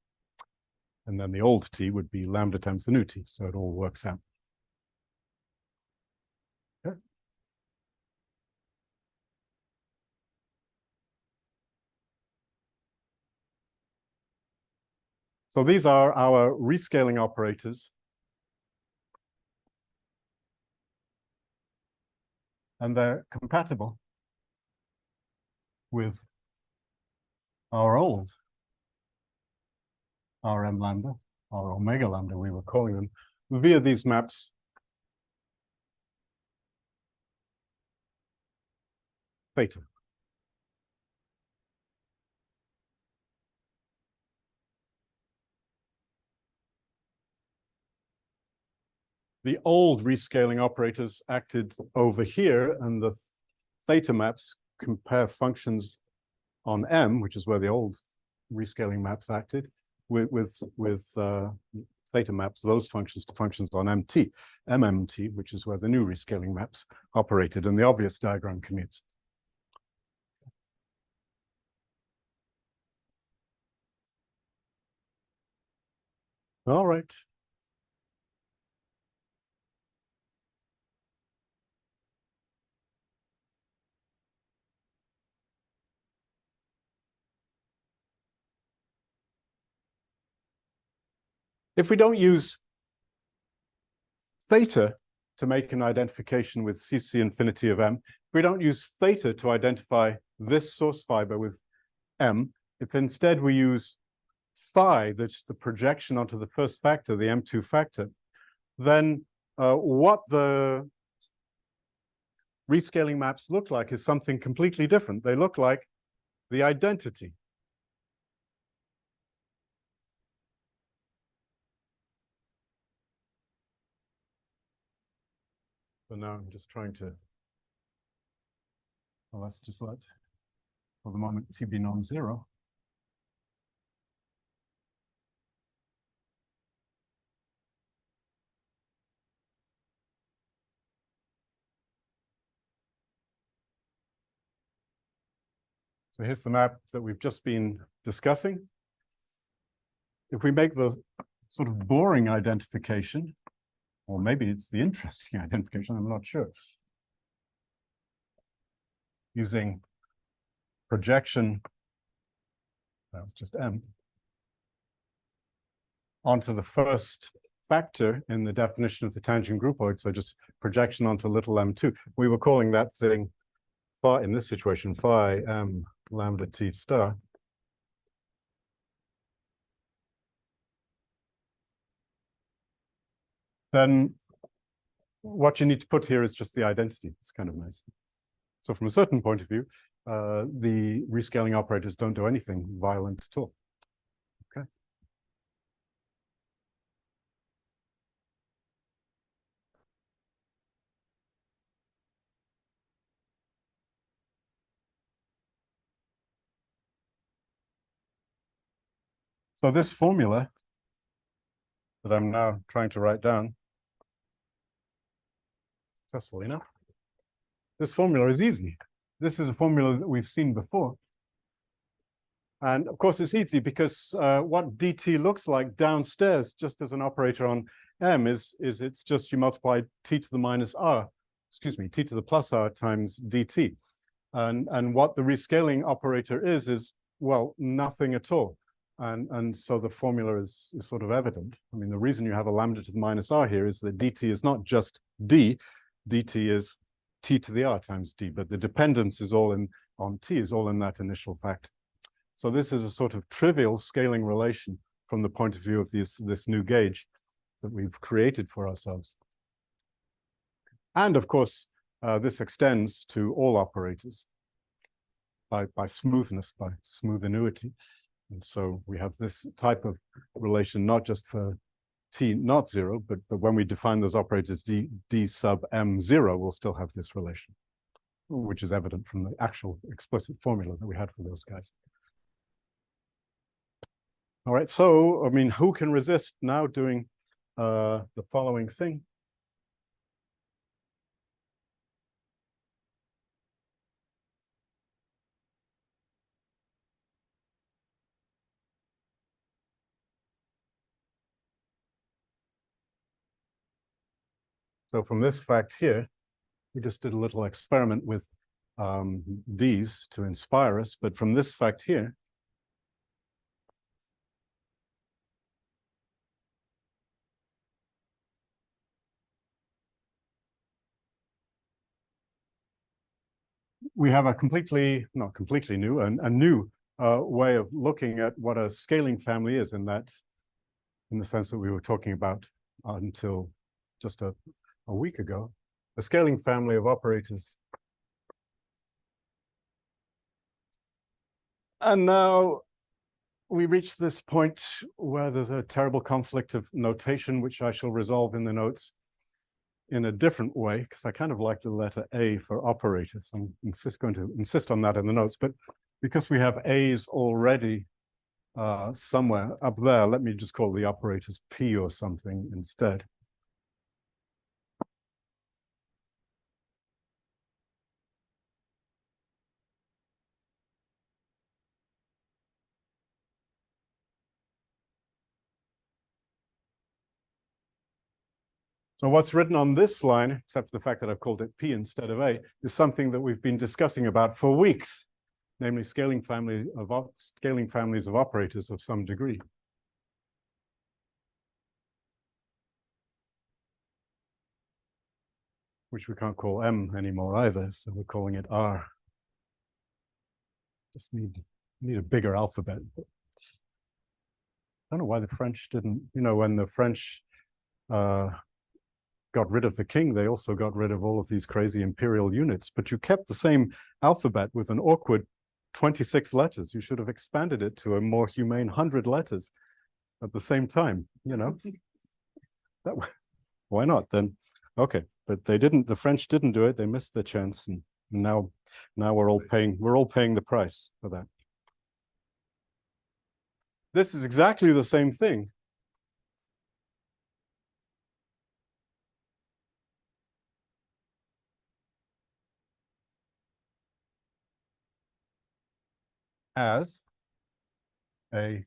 And then the old T would be lambda times the new T, so it all works out. Okay. So these are our rescaling operators. And they're compatible with our old Rm lambda, or omega lambda, we were calling them, via these maps theta. The old rescaling operators acted over here, and the theta maps compare functions on M, which is where the old rescaling maps acted, with theta maps those functions to functions on MT, MMT, which is where the new rescaling maps operated, and the obvious diagram commutes. All right. If we don't use theta to make an identification with CC infinity of M. If we don't use theta to identify this source fiber with M, if instead we use phi, that's the projection onto the first factor, the M2 factor, then what the rescaling maps look like is something completely different. They look like the identity. So now I'm just trying to, well, let's just let, for the moment, T be non-zero. So here's the map that we've just been discussing. If we make the sort of boring identification, or maybe it's the interesting identification, I'm not sure, using projection, that was just M, onto the first factor in the definition of the tangent groupoid, so just projection onto little m2. We were calling that thing phi, in this situation, phi m lambda t star. Then what you need to put here is just the identity. It's kind of nice. So from a certain point of view, the rescaling operators don't do anything violent at all. Okay. So this formula that I'm now trying to write down successfully now, this formula is easy. This is a formula that we've seen before. And of course, it's easy because what dt looks like downstairs, just as an operator on m, is it's just you multiply t to the minus r, excuse me, t to the plus r times dt. And what the rescaling operator is well, nothing at all. And so the formula is sort of evident. I mean, the reason you have a lambda to the minus r here is that dt is not just d, dt is t to the r times d, but the dependence is all on t, is all in that initial factor. So this is a sort of trivial scaling relation from the point of view of this new gauge that we've created for ourselves. And of course, this extends to all operators by smoothness, by smooth annuity. And so we have this type of relation, not just for t not zero, but when we define those operators d sub m0, we'll still have this relation, which is evident from the actual explicit formula that we had for those guys. All right, so, I mean, who can resist now doing the following thing? So from this fact here, we just did a little experiment with D's to inspire us, but from this fact here, we have a completely, not completely new, a new way of looking at what a scaling family is in the sense that we were talking about until just a week ago. A scaling family of operators. And now we reach this point where there's a terrible conflict of notation, which I shall resolve in the notes in a different way, because I kind of like the letter A for operators. I'm going to insist on that in the notes, but because we have A's already somewhere up there, let me just call the operators P or something instead. So what's written on this line, except for the fact that I've called it P instead of A, is something that we've been discussing about for weeks, namely scaling families of operators of some degree. which we can't call M anymore either, so we're calling it R. Just need a bigger alphabet. I don't know why the French didn't, when the French got rid of the king, they also got rid of all of these crazy imperial units, but you kept the same alphabet with an awkward 26 letters. You should have expanded it to a more humane 100 letters at the same time, That, why not then? Okay, but they didn't, the French didn't do it. They missed their chance, and now we're all paying the price for that. This is exactly the same thing. As a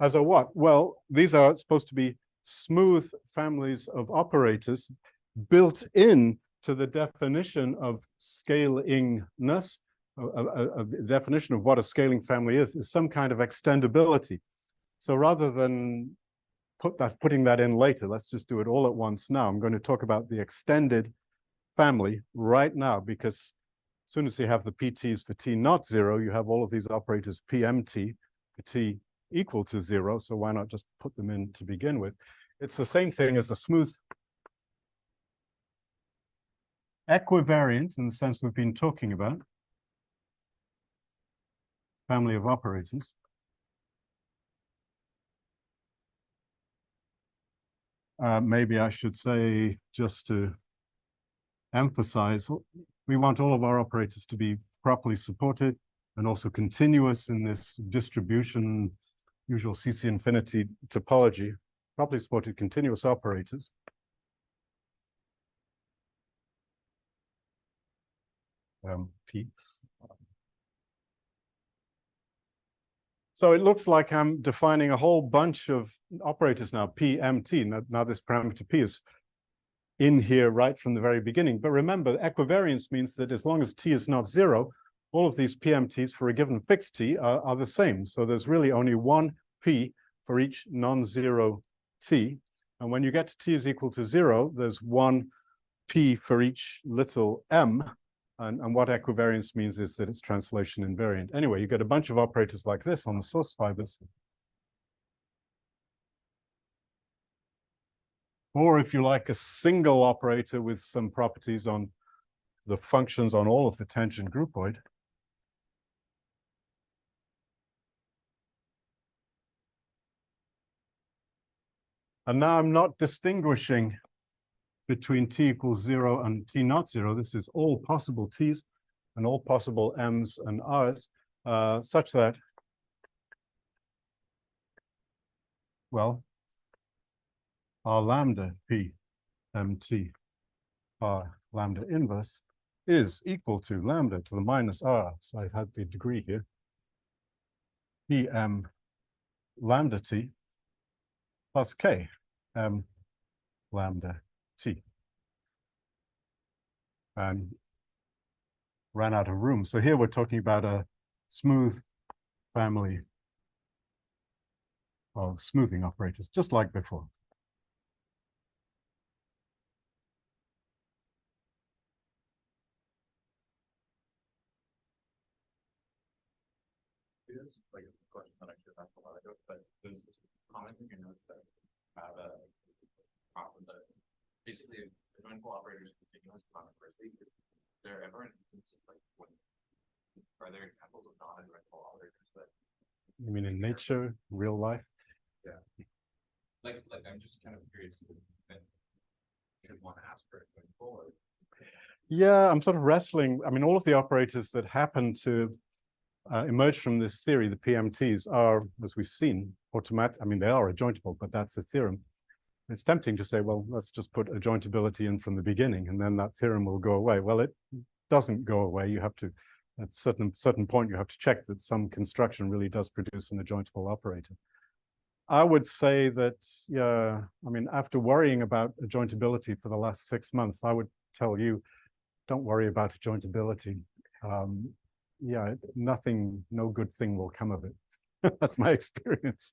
what? Well, these are supposed to be smooth families of operators built in to the definition of scalingness. The definition of what a scaling family is some kind of extendability. So rather than putting that in later, let's just do it all at once now. I'm going to talk about the extended family right now, because as soon as you have the PTs for T not zero, you have all of these operators PMT for T equal to zero. So why not just put them in to begin with? It's the same thing as a smooth equivariant in the sense we've been talking about, family of operators. Maybe I should say, just to emphasize, we want all of our operators to be properly supported and also continuous in this distribution, usual CC infinity topology, properly supported continuous operators. P. So it looks like I'm defining a whole bunch of operators now, P, M, T. Now this parameter P is in here right from the very beginning. But remember, equivariance means that as long as T is not zero, all of these PMTs for a given fixed T are the same. So there's really only one P for each non-zero T. And when you get to T is equal to zero, there's one P for each little m. And what equivariance means is that it's translation invariant. Anyway, you get a bunch of operators like this on the source fibers. Or if you like, a single operator with some properties on the functions on all of the tangent groupoid. And now I'm not distinguishing between T equals zero and T not zero. This is all possible T's and all possible M's and R's, such that, well, our lambda P MT R lambda inverse is equal to lambda to the minus R. So I had the degree here. Pm lambda T plus K M lambda T. And ran out of room. So here we're talking about a smooth family of smoothing operators, just like before. This is like a question that I should have asked a while ago, but there's this common thing you notice that have a problem that basically the jointful operators continuous conversely. Is there ever an instance of like when are there examples of non-jointful operators that You mean in nature, real life? yeah. Like I'm just kind of curious that should one ask for it going forward? Yeah, I'm sort of wrestling. I mean, all of the operators that happen to emerge from this theory, the PMTs, are, as we've seen, automatic. I mean, they are adjointable, but that's a theorem. It's tempting to say, well, let's just put adjointability in from the beginning, and then that theorem will go away. Well, it doesn't go away. You have to, at a certain point, you have to check that some construction really does produce an adjointable operator. I would say that, yeah, I mean, after worrying about adjointability for the last 6 months, I would tell you, don't worry about adjointability. Yeah, no good thing will come of it. That's my experience.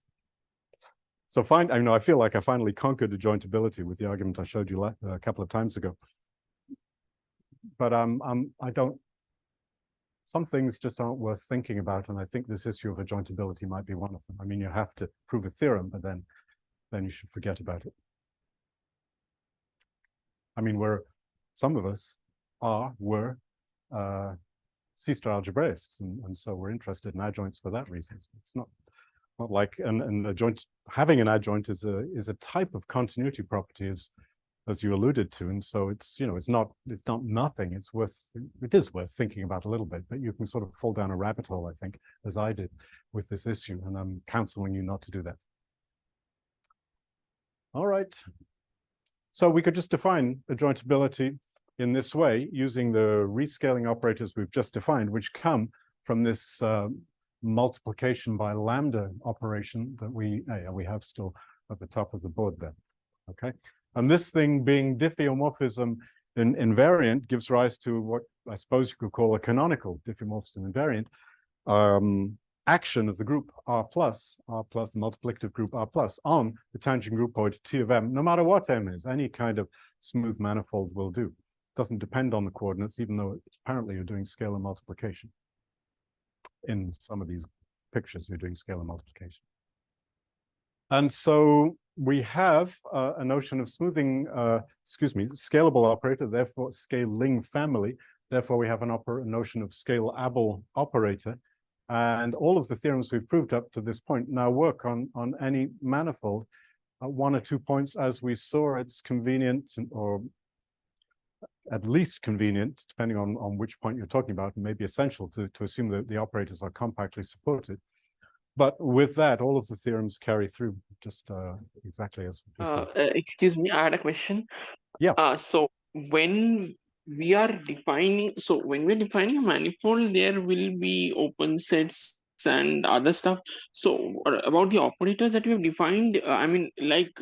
So I feel like I finally conquered adjointability with the argument I showed you a couple of times ago. But I don't. Some things just aren't worth thinking about, and I think this issue of adjointability might be one of them. I mean, you have to prove a theorem, but then you should forget about it. I mean, some of us were C-star algebraists, and so we're interested in adjoints for that reason. It's not like an adjoint. Having an adjoint is a type of continuity property, as you alluded to, and so it's not nothing. It is worth thinking about a little bit, but you can sort of fall down a rabbit hole, I think, as I did with this issue, and I'm counseling you not to do that. All right. So we could just define adjointability in this way using the rescaling operators we've just defined, which come from this multiplication by lambda operation that we have still at the top of the board there. Okay, and this thing being diffeomorphism invariant gives rise to what I suppose you could call a canonical diffeomorphism invariant action of the group R plus, the multiplicative group R plus on the tangent groupoid T of M, no matter what M is. Any kind of smooth manifold will do. Doesn't depend on the coordinates, even though apparently you're doing scalar multiplication. In some of these pictures, you're doing scalar multiplication. And so we have a notion of smoothing, scalable operator, therefore scaling family. Therefore, we have a notion of scalable operator. And all of the theorems we've proved up to this point now work on any manifold. One or 2 points, as we saw, it's convenient, or at least convenient, depending on which point you're talking about, and maybe essential to assume that the operators are compactly supported. But with that, all of the theorems carry through just exactly as before. Excuse me, I had a question. Yeah. So when we're defining a manifold, there will be open sets and other stuff. So about the operators that we have defined, I mean, like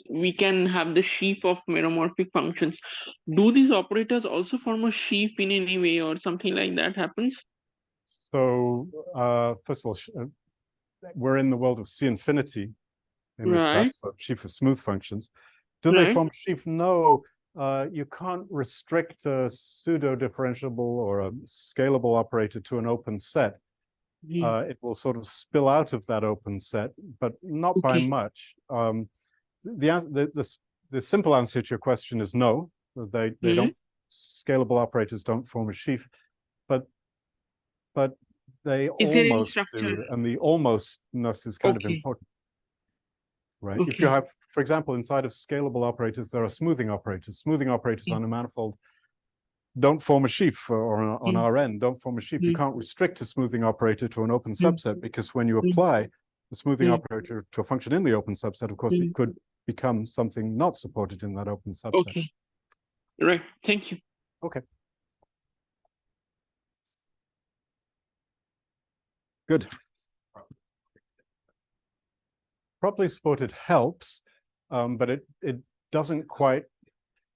we can have the sheaf of meromorphic functions. Do these operators also form a sheaf in any way, or something like that happens? So first of all, we're in the world of C infinity in this class, so sheaf of smooth functions. Do they form a sheaf? No, you can't restrict a pseudo-differentiable or a scalable operator to an open set. It will sort of spill out of that open set, but not by much. The simple answer to your question is no. They don't. Scalable operators don't form a sheaf, but they almost do, and the almostness is kind of important, right? If you have, for example, inside of scalable operators, there are smoothing operators. Smoothing operators on a manifold don't form a sheaf, or on Rn don't form a sheaf. You can't restrict a smoothing operator to an open subset, because when you apply the smoothing operator to a function in the open subset, of course, it could become something not supported in that open subset. Okay, right. Thank you. Okay. Good. Properly supported helps, but it doesn't quite.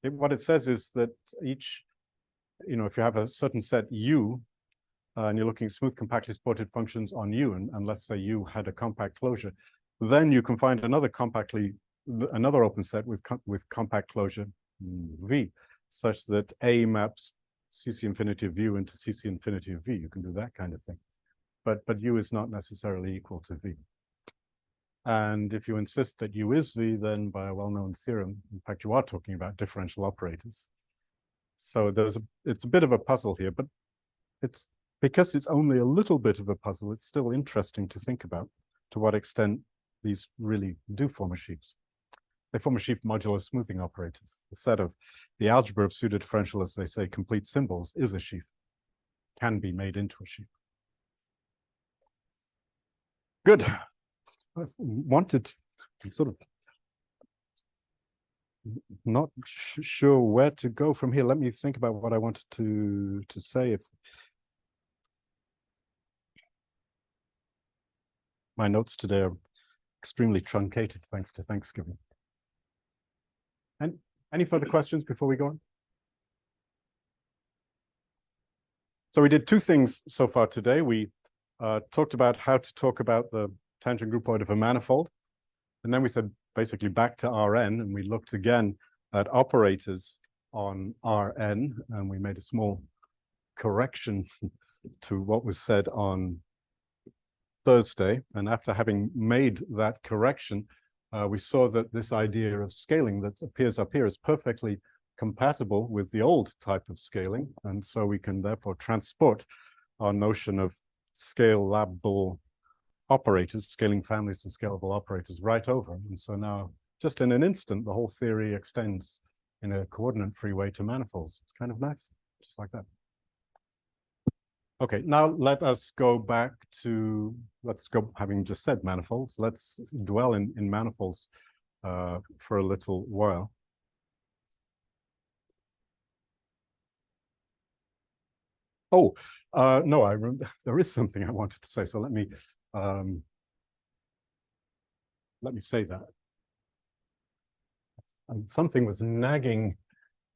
What it says is that each, if you have a certain set U, and you're looking at smooth compactly supported functions on U, and let's say U had a compact closure, then you can find another open set with compact closure V, such that A maps CC infinity of U into CC infinity of V. You can do that kind of thing. But U is not necessarily equal to V. And if you insist that U is V, then by a well-known theorem, in fact, you are talking about differential operators. So it's a bit of a puzzle here, but because it's only a little bit of a puzzle, it's still interesting to think about to what extent these really do form a sheaf. They form a sheaf modulo smoothing operators. The set of the algebra of pseudo-differential, as they say, complete symbols is a sheaf, can be made into a sheaf. Good. I'm sort of not sure where to go from here. Let me think about what I wanted to say. My notes today are extremely truncated thanks to Thanksgiving. And any further questions before we go on? So we did two things so far today. We talked about how to talk about the tangent groupoid of a manifold, And then we said basically back to Rn, and we looked again at operators on Rn, and we made a small correction to what was said on Thursday. And after having made that correction, we saw that this idea of scaling that appears up here is perfectly compatible with the old type of scaling. And so we can therefore transport our notion of scalable operators, scaling families and scalable operators right over. And so now, just in an instant, the whole theory extends in a coordinate-free way to manifolds. It's kind of nice, just like that. Okay, now let us go back to, let's go, having just said manifolds, let's dwell in manifolds for a little while. Oh, no, I remember there is something I wanted to say, so let me say that. And something was nagging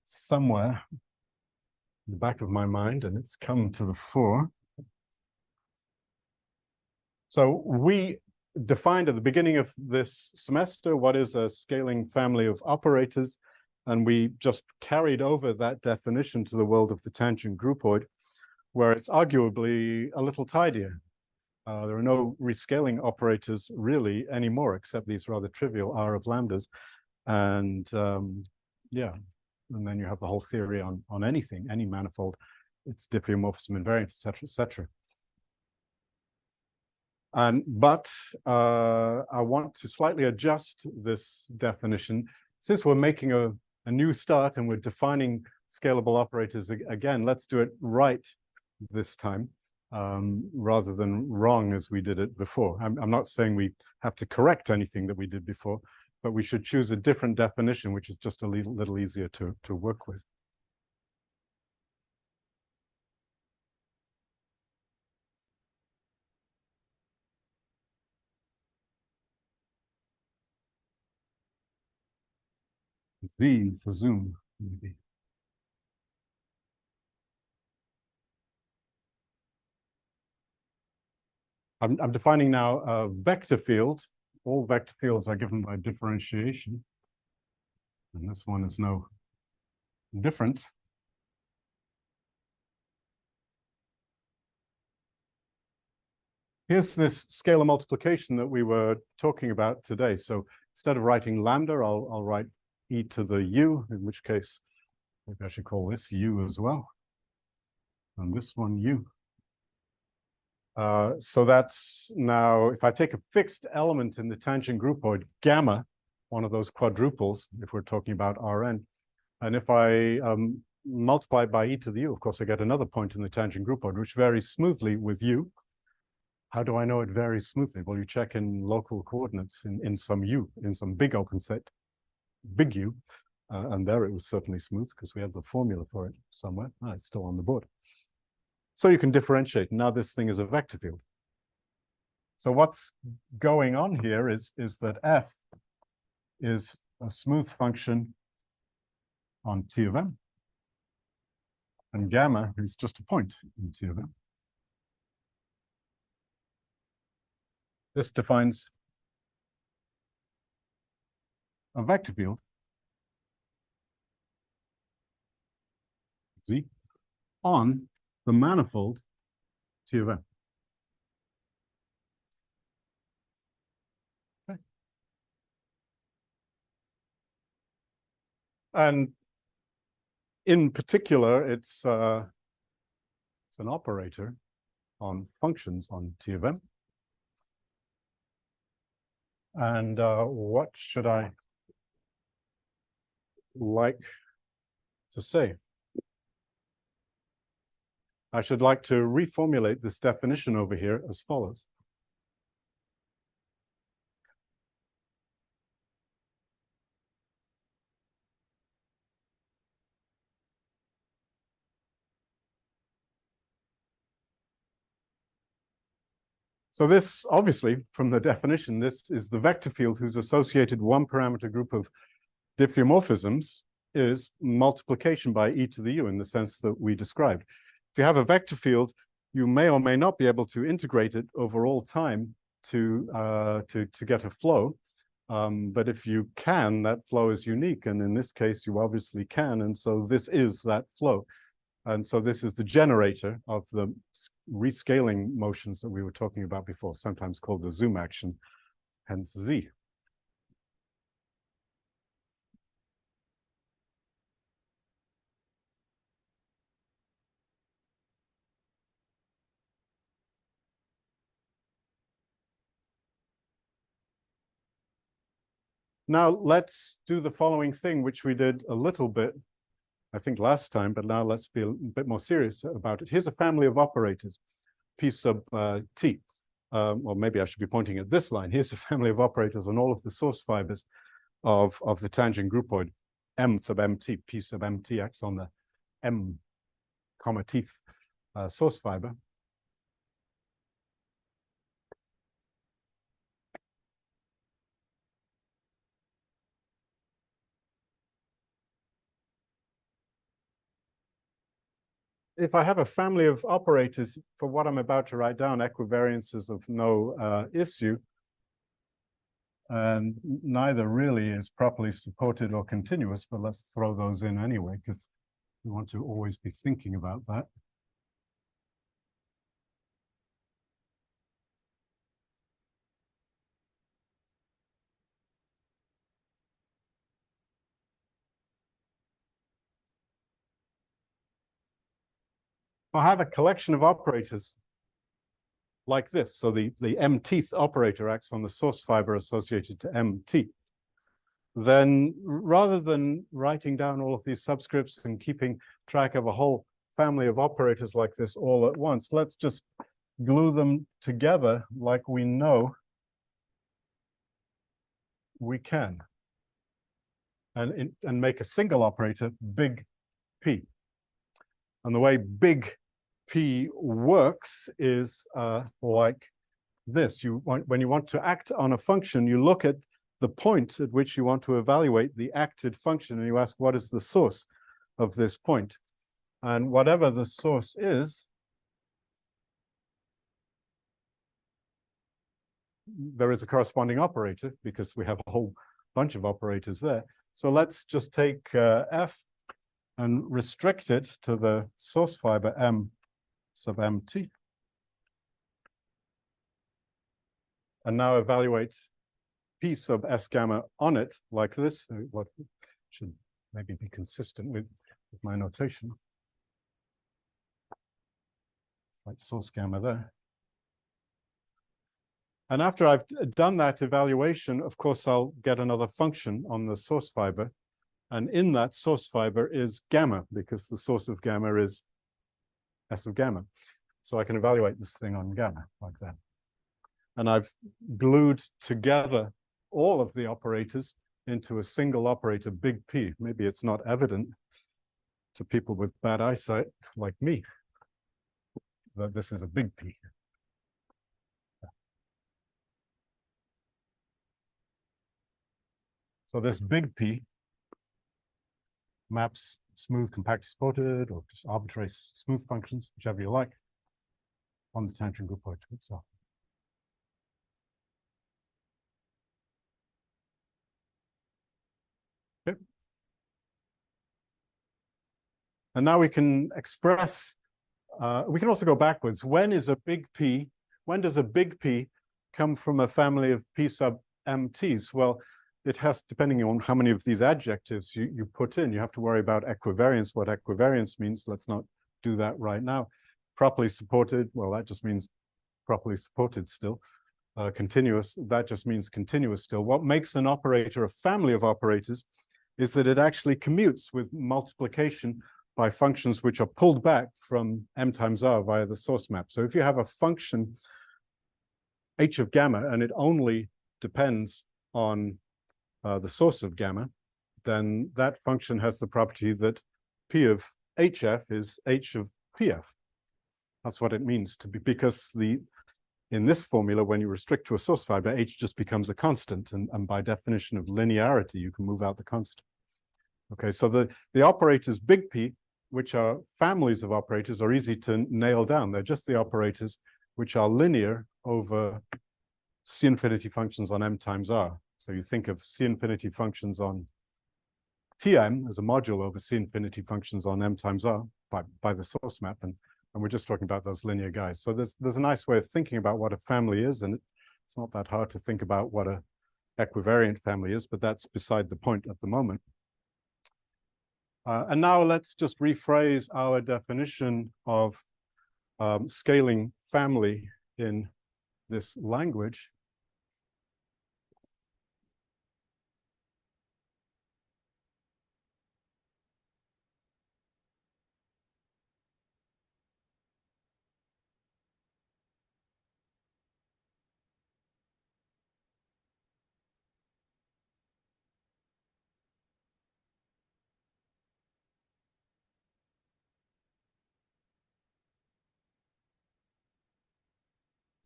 somewhere in the back of my mind, and it's come to the fore. So we defined at the beginning of this semester what is a scaling family of operators, and we just carried over that definition to the world of the tangent groupoid, where it's arguably a little tidier. There are no rescaling operators really anymore, except these rather trivial R of lambdas. And yeah, and then you have the whole theory on anything, any manifold, its diffeomorphism invariant, et cetera, but I want to slightly adjust this definition. Since we're making a new start and we're defining scalable operators again, let's do it right this time, rather than wrong as we did it before. I'm not saying we have to correct anything that we did before, but we should choose a different definition, which is just a little easier to work with. Z for Zoom, maybe. I'm defining now a vector field. All vector fields are given by differentiation. And this one is no different. Here's this scalar multiplication that we were talking about today. So instead of writing lambda, I'll write e to the u, in which case maybe I should call this u as well. And this one u. So that's now, if I take a fixed element in the tangent groupoid, gamma, one of those quadruples, if we're talking about Rn, and if I multiply by e to the u, of course, I get another point in the tangent groupoid, which varies smoothly with u. How do I know it varies smoothly? Well, you check in local coordinates in some u, in some big open set, big U, and there it was certainly smooth because we have the formula for it somewhere. It's still on the board. So you can differentiate. Now this thing is a vector field. So what's going on here is that f is a smooth function on T of m, and gamma is just a point in T of m. This defines a vector field Z on the manifold T of m. Okay. And in particular, it's an operator on functions on T of m. And what should I like to say? I should like to reformulate this definition over here as follows. So this, obviously, from the definition, this is the vector field whose associated one parameter group of diffeomorphisms is multiplication by e to the u in the sense that we described. If you have a vector field, you may or may not be able to integrate it over all time to get a flow. But if you can, that flow is unique. And in this case, you obviously can. And so this is that flow. And so this is the generator of the rescaling motions that we were talking about before, sometimes called the zoom action, hence Z. Now let's do the following thing, which we did a little bit, I think last time, but now let's be a bit more serious about it. Here's a family of operators, P sub T. Well, maybe I should be pointing at this line. Here's a family of operators on all of the source fibers of the tangent groupoid. M sub MT, P sub MT acts on the M comma teeth source fiber. If I have a family of operators for what I'm about to write down, equivariance is of no issue, and neither really is properly supported or continuous, but let's throw those in anyway, because we want to always be thinking about that. I have a collection of operators like this. So the M teeth operator acts on the source fiber associated to MT. Then rather than writing down all of these subscripts and keeping track of a whole family of operators like this all at once, let's just glue them together like we know we can. And make a single operator, big P. And the way big P works is like this. When you want to act on a function, you look at the point at which you want to evaluate the acted function, and you ask, what is the source of this point? And whatever the source is, there is a corresponding operator, because we have a whole bunch of operators there. So let's just take F and restrict it to the source fiber M sub MT. And now evaluate P sub S gamma on it like this, what should maybe be consistent with my notation. Like source gamma there. And after I've done that evaluation, of course, I'll get another function on the source fiber. And in that source fiber is gamma, because the source of gamma is S of gamma. So I can evaluate this thing on gamma like that. And I've glued together all of the operators into a single operator, big P. Maybe it's not evident to people with bad eyesight like me that this is a big P. So this big P maps smooth, compact, supported, or just arbitrary smooth functions, whichever you like, on the tangent groupoid itself. Okay. And now we can express, we can also go backwards. When does a big P come from a family of P sub MTs? Well, it has, depending on how many of these adjectives you put in, you have to worry about equivariance, what equivariance means. Let's not do that right now. Properly supported, well, that just means properly supported still. Continuous, that just means continuous still. What makes an operator a family of operators is that it actually commutes with multiplication by functions which are pulled back from M times R via the source map. So if you have a function H of gamma and it only depends on the source of gamma, then that function has the property that P of HF is H of PF. That's what it means to be, because in this formula, when you restrict to a source fiber, H just becomes a constant, and by definition of linearity, you can move out the constant. Okay, so the operators big P, which are families of operators, are easy to nail down. They're just the operators which are linear over C infinity functions on M times R. So you think of C infinity functions on Tm as a module over C infinity functions on M times R by the source map, and we're just talking about those linear guys. So there's a nice way of thinking about what a family is, and it's not that hard to think about what a equivariant family is, but that's beside the point at the moment. And now let's just rephrase our definition of scaling family in this language.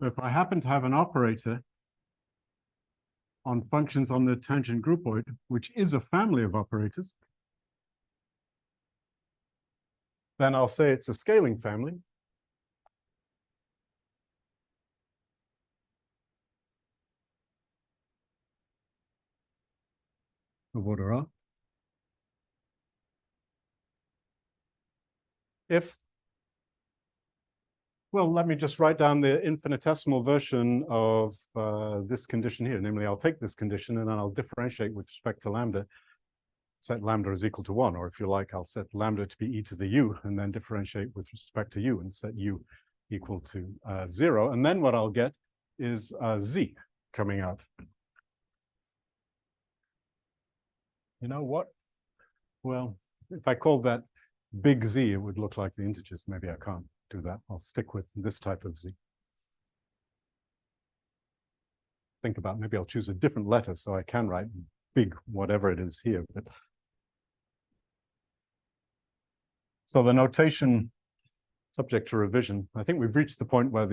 So if I happen to have an operator on functions on the tangent groupoid, which is a family of operators, then I'll say it's a scaling family. Of order R. If, well, let me just write down the infinitesimal version of this condition here. Namely, I'll take this condition and then I'll differentiate with respect to lambda, set lambda is equal to 1, or if you like, I'll set lambda to be e to the u and then differentiate with respect to u and set u equal to 0. And then what I'll get is z coming out. You know what? Well, if I called that big Z, it would look like the integers. Maybe I can't do that. I'll stick with this type of Z. Think about, maybe I'll choose a different letter so I can write big whatever it is here. But so the notation, subject to revision, I think we've reached the point where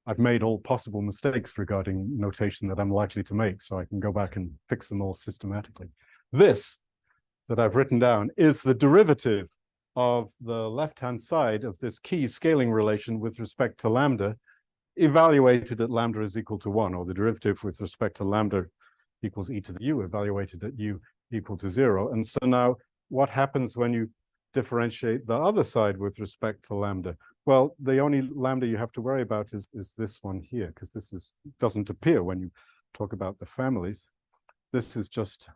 I've made all possible mistakes regarding notation that I'm likely to make, so I can go back and fix them all systematically. This that I've written down is the derivative of the left-hand side of this key scaling relation with respect to lambda, evaluated at lambda is equal to 1, or the derivative with respect to lambda equals e to the u, evaluated at u equal to 0. And so now what happens when you differentiate the other side with respect to lambda? Well, the only lambda you have to worry about is this one here, because this doesn't appear when you talk about the families. This is just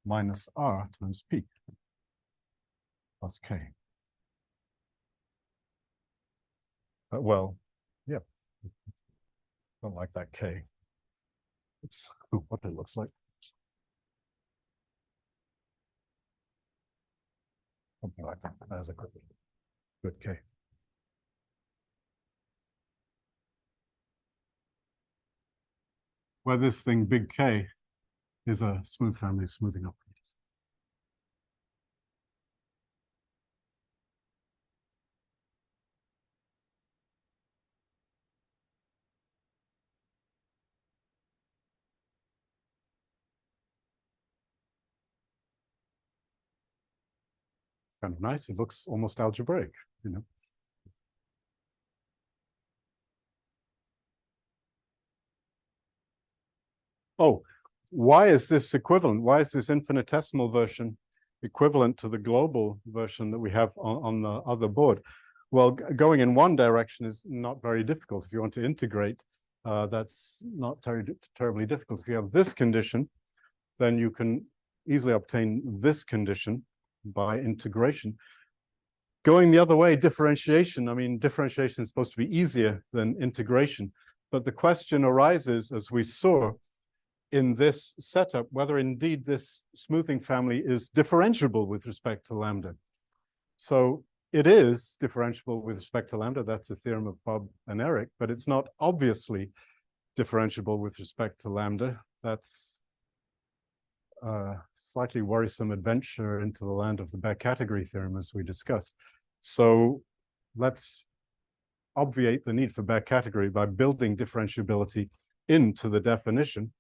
minus r times p plus k. Well, yeah, don't like that k. It's what it looks like. Something like that. As a good k. Where this thing big K is a smooth family of smoothing operators. Kind of nice. It looks almost algebraic, you know. Oh, why is this equivalent? Why is this infinitesimal version equivalent to the global version that we have on the other board? Well, going in one direction is not very difficult. If you want to integrate, that's not terribly difficult. If you have this condition, then you can easily obtain this condition by integration. Going the other way, differentiation. I mean, differentiation is supposed to be easier than integration. But the question arises, as we saw in this setup, whether indeed this smoothing family is differentiable with respect to lambda. So it is differentiable with respect to lambda. That's the theorem of Bob and Eric, but it's not obviously differentiable with respect to lambda. That's a slightly worrisome adventure into the land of the back category theorem, as we discussed. So let's obviate the need for back category by building differentiability into the definition,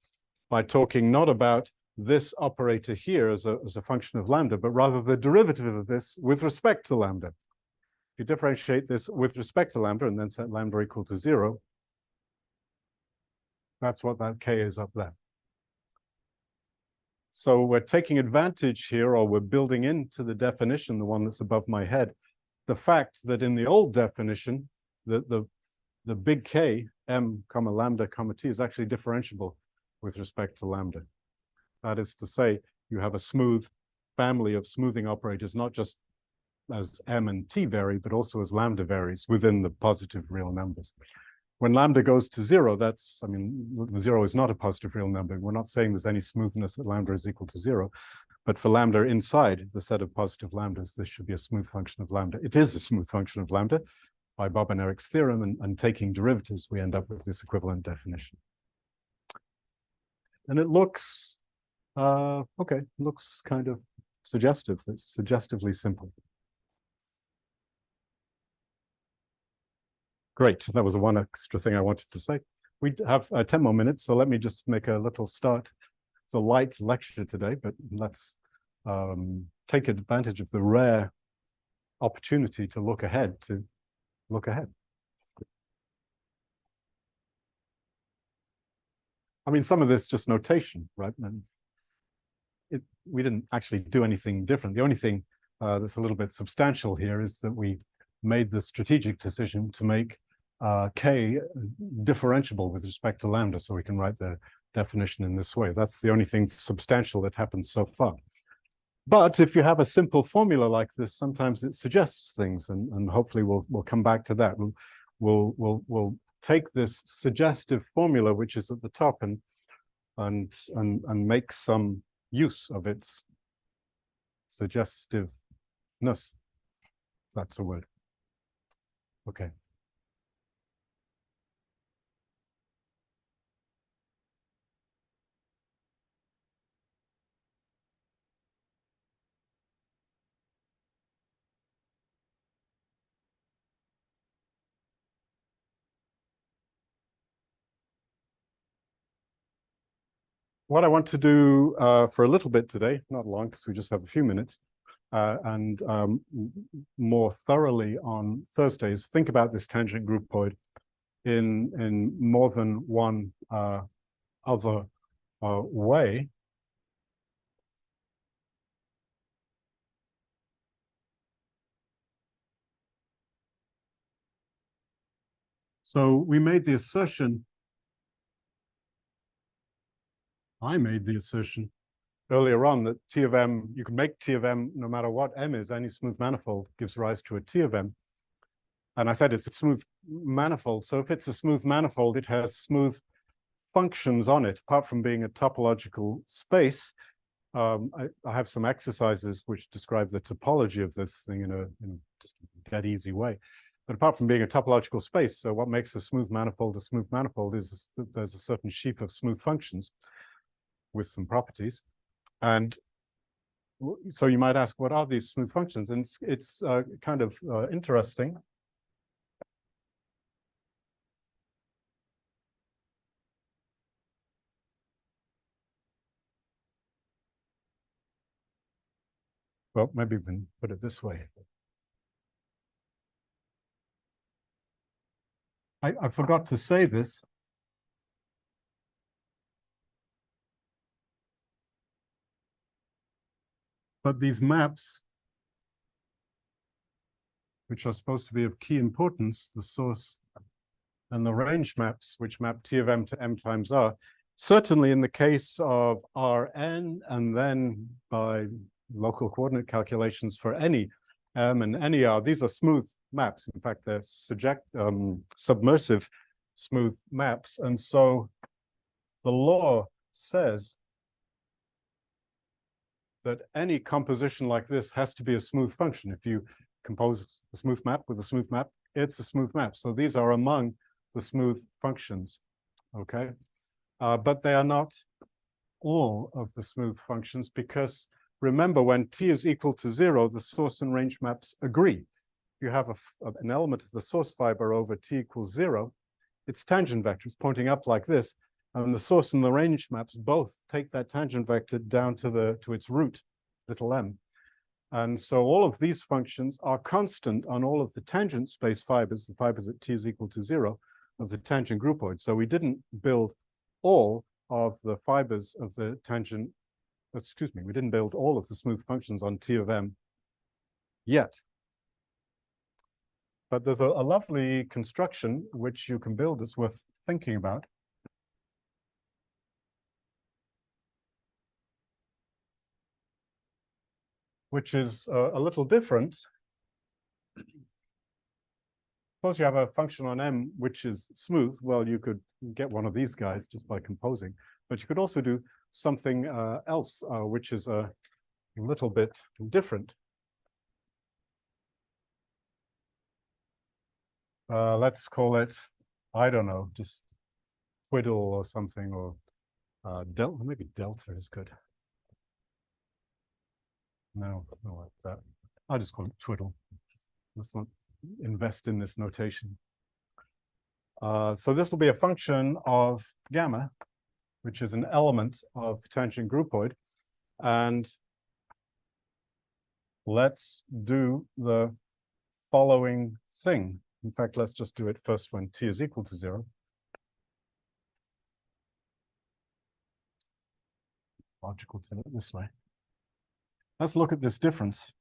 by talking not about this operator here as a function of lambda, but rather the derivative of this with respect to lambda. If you differentiate this with respect to lambda and then set lambda equal to 0, That's what that K is up there. So we're taking advantage here, or we're building into the definition, the one that's above my head, the fact that in the old definition, the big K, m comma lambda comma t, is actually differentiable with respect to lambda. That is to say, you have a smooth family of smoothing operators, not just as m and t vary, but also as lambda varies within the positive real numbers. When lambda goes to zero, that's, I mean, zero is not a positive real number. We're not saying there's any smoothness that lambda is equal to zero, but for lambda inside the set of positive lambdas, this should be a smooth function of lambda. It is a smooth function of lambda by Bob and Eric's theorem, and taking derivatives, we end up with this equivalent definition. And it looks, okay, looks kind of suggestive. It's suggestively simple. Great, that was the one extra thing I wanted to say. We have 10 more minutes, so let me just make a little start. It's a light lecture today, but let's take advantage of the rare opportunity to look ahead, I mean, some of this just notation, right? And we didn't actually do anything different. The only thing that's a little bit substantial here is that we made the strategic decision to make K differentiable with respect to lambda, so we can write the definition in this way. That's the only thing substantial that happened so far. But if you have a simple formula like this, sometimes it suggests things, and hopefully we'll come back to that. We'll take this suggestive formula, which is at the top, and make some use of its suggestiveness. That's a word. Okay. What I want to do for a little bit today, not long because we just have a few minutes, and more thoroughly on Thursdays, think about this tangent groupoid in more than one other way. So we made the assertion, I made the assertion earlier on that T of M, you can make T of M no matter what M is, any smooth manifold gives rise to a T of M. And I said it's a smooth manifold. So if it's a smooth manifold, it has smooth functions on it, apart from being a topological space. I have some exercises which describe the topology of this thing in a just dead easy way. But apart from being a topological space, so what makes a smooth manifold is that there's a certain sheaf of smooth functions with some properties. And so you might ask, what are these smooth functions? And it's kind of interesting. Well, maybe we can put it this way. I forgot to say this. But these maps, which are supposed to be of key importance, the source and the range maps, which map T of M to M times R, certainly in the case of Rn, and then by local coordinate calculations for any M and any R, these are smooth maps. In fact, they're submersive smooth maps. And so the law says that any composition like this has to be a smooth function. If you compose a smooth map with a smooth map, it's a smooth map. So these are among the smooth functions, okay? But they are not all of the smooth functions, because remember, when T is equal to 0, the source and range maps agree. If you have an element of the source fiber over T equals 0, its tangent vector is pointing up like this, and the source and the range maps both take that tangent vector down to its root, little m. And so all of these functions are constant on all of the tangent space fibers, the fibers at T is equal to 0, of the tangent groupoid. So we didn't build all of the fibers of the tangent. Excuse me, we didn't build all of the smooth functions on T of M yet. But there's a lovely construction which you can build that's worth thinking about. Which is a little different. Suppose you have a function on M which is smooth. Well, you could get one of these guys just by composing, but you could also do something else which is a little bit different. Let's call it, I don't know, just twiddle or something, or delta. Maybe delta is good. No, not like that. I'll just call it twiddle. Let's not invest in this notation. So this will be a function of gamma, which is an element of the tangent groupoid. And let's do the following thing. In fact, let's just do it first when t is equal to 0. Logical to do it this way. Let's look at this difference,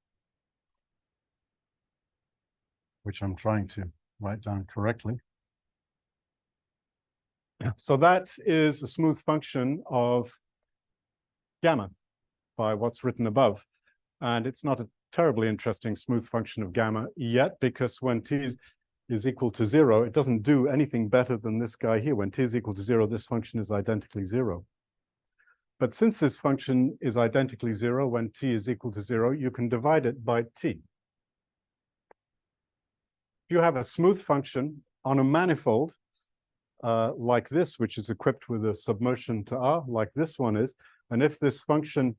which I'm trying to write down correctly. So that is a smooth function of gamma by what's written above. And it's not a terribly interesting smooth function of gamma yet, because when t is equal to 0, it doesn't do anything better than this guy here. When t is equal to 0, this function is identically 0. But since this function is identically 0 when t is equal to 0, you can divide it by t. If you have a smooth function on a manifold like this, which is equipped with a submotion to R, like this one is, and if this function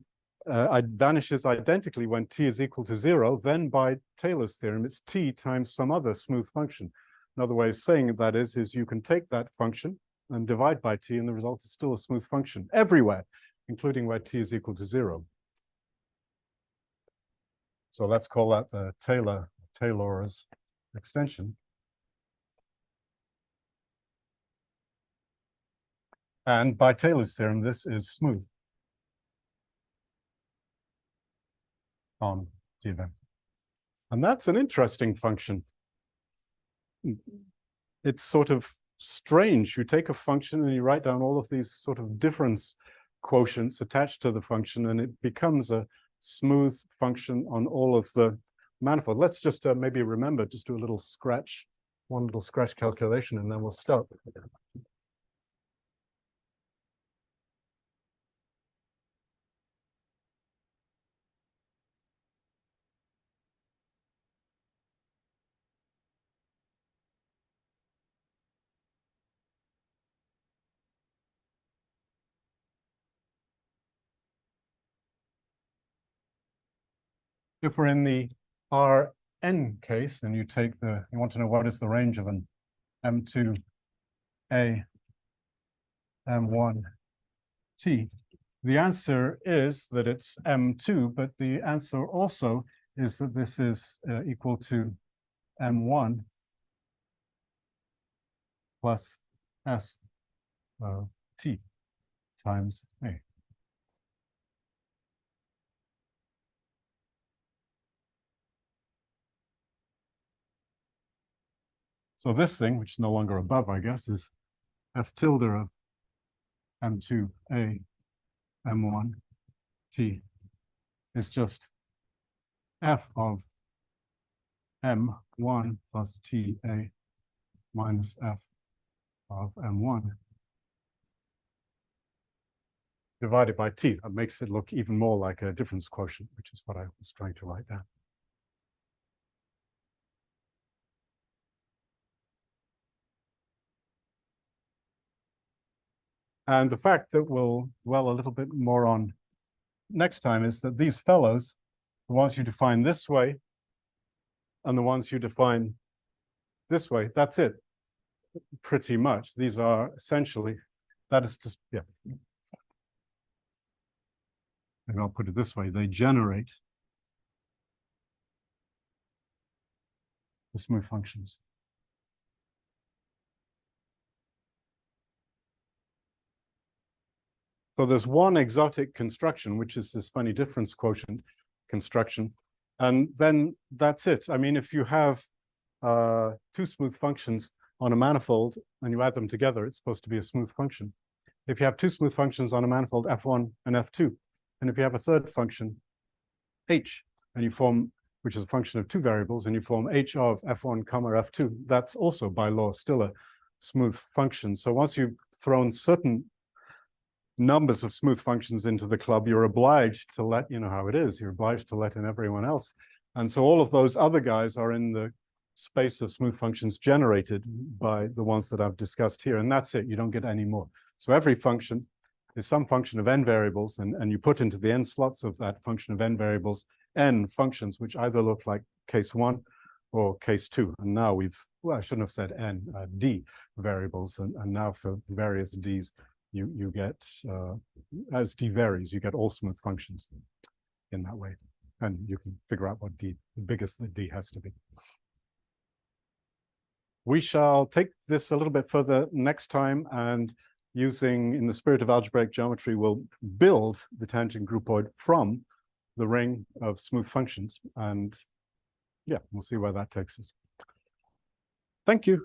vanishes identically when t is equal to 0, then by Taylor's theorem, it's t times some other smooth function. Another way of saying that is you can take that function and divide by t, and the result is still a smooth function everywhere, including where t is equal to 0. So let's call that the Taylor's extension. And by Taylor's theorem, this is smooth on T of M. And that's an interesting function. It's sort of strange. You take a function and you write down all of these sort of difference quotients attached to the function, and it becomes a smooth function on all of the manifold. Let's just maybe remember, just do a little scratch, one little scratch calculation, and then we'll stop. If we're in the Rn case, and you want to know what is the range of an M2A, M1T, the answer is that it's M2, but the answer also is that this is equal to M1 plus S T times A. So this thing, which is no longer above, I guess, is F tilde of M2A, M1T is just F of M1 plus TA minus F of M1 divided by T. That makes it look even more like a difference quotient, which is what I was trying to write down. And the fact that we'll dwell a little bit more on next time is that these fellows, the ones you define this way and the ones you define this way, that's it, pretty much. These are essentially, that is just, yeah. Maybe I'll put it this way, they generate the smooth functions. So there's one exotic construction, which is this funny difference quotient construction. And then that's it. I mean, if you have two smooth functions on a manifold and you add them together, it's supposed to be a smooth function. If you have two smooth functions on a manifold, f1 and f2, and if you have a third function, h, and you form, which is a function of two variables, and you form h of f1 comma f2, that's also by law still a smooth function. So once you've thrown certain numbers of smooth functions into the club, you're obliged to let, you know how it is, you're obliged to let in everyone else. And so all of those other guys are in the space of smooth functions generated by the ones that I've discussed here. And that's it, you don't get any more. So every function is some function of n variables, and you put into the n slots of that function of n variables, n functions, which either look like case 1 or case 2. And now well, I shouldn't have said n, d variables. And now for various d's, you get, as d varies, you get all smooth functions in that way. And you can figure out what d, the biggest that d has to be. We shall take this a little bit further next time, and using, in the spirit of algebraic geometry, we'll build the tangent groupoid from the ring of smooth functions. And yeah, we'll see where that takes us. Thank you.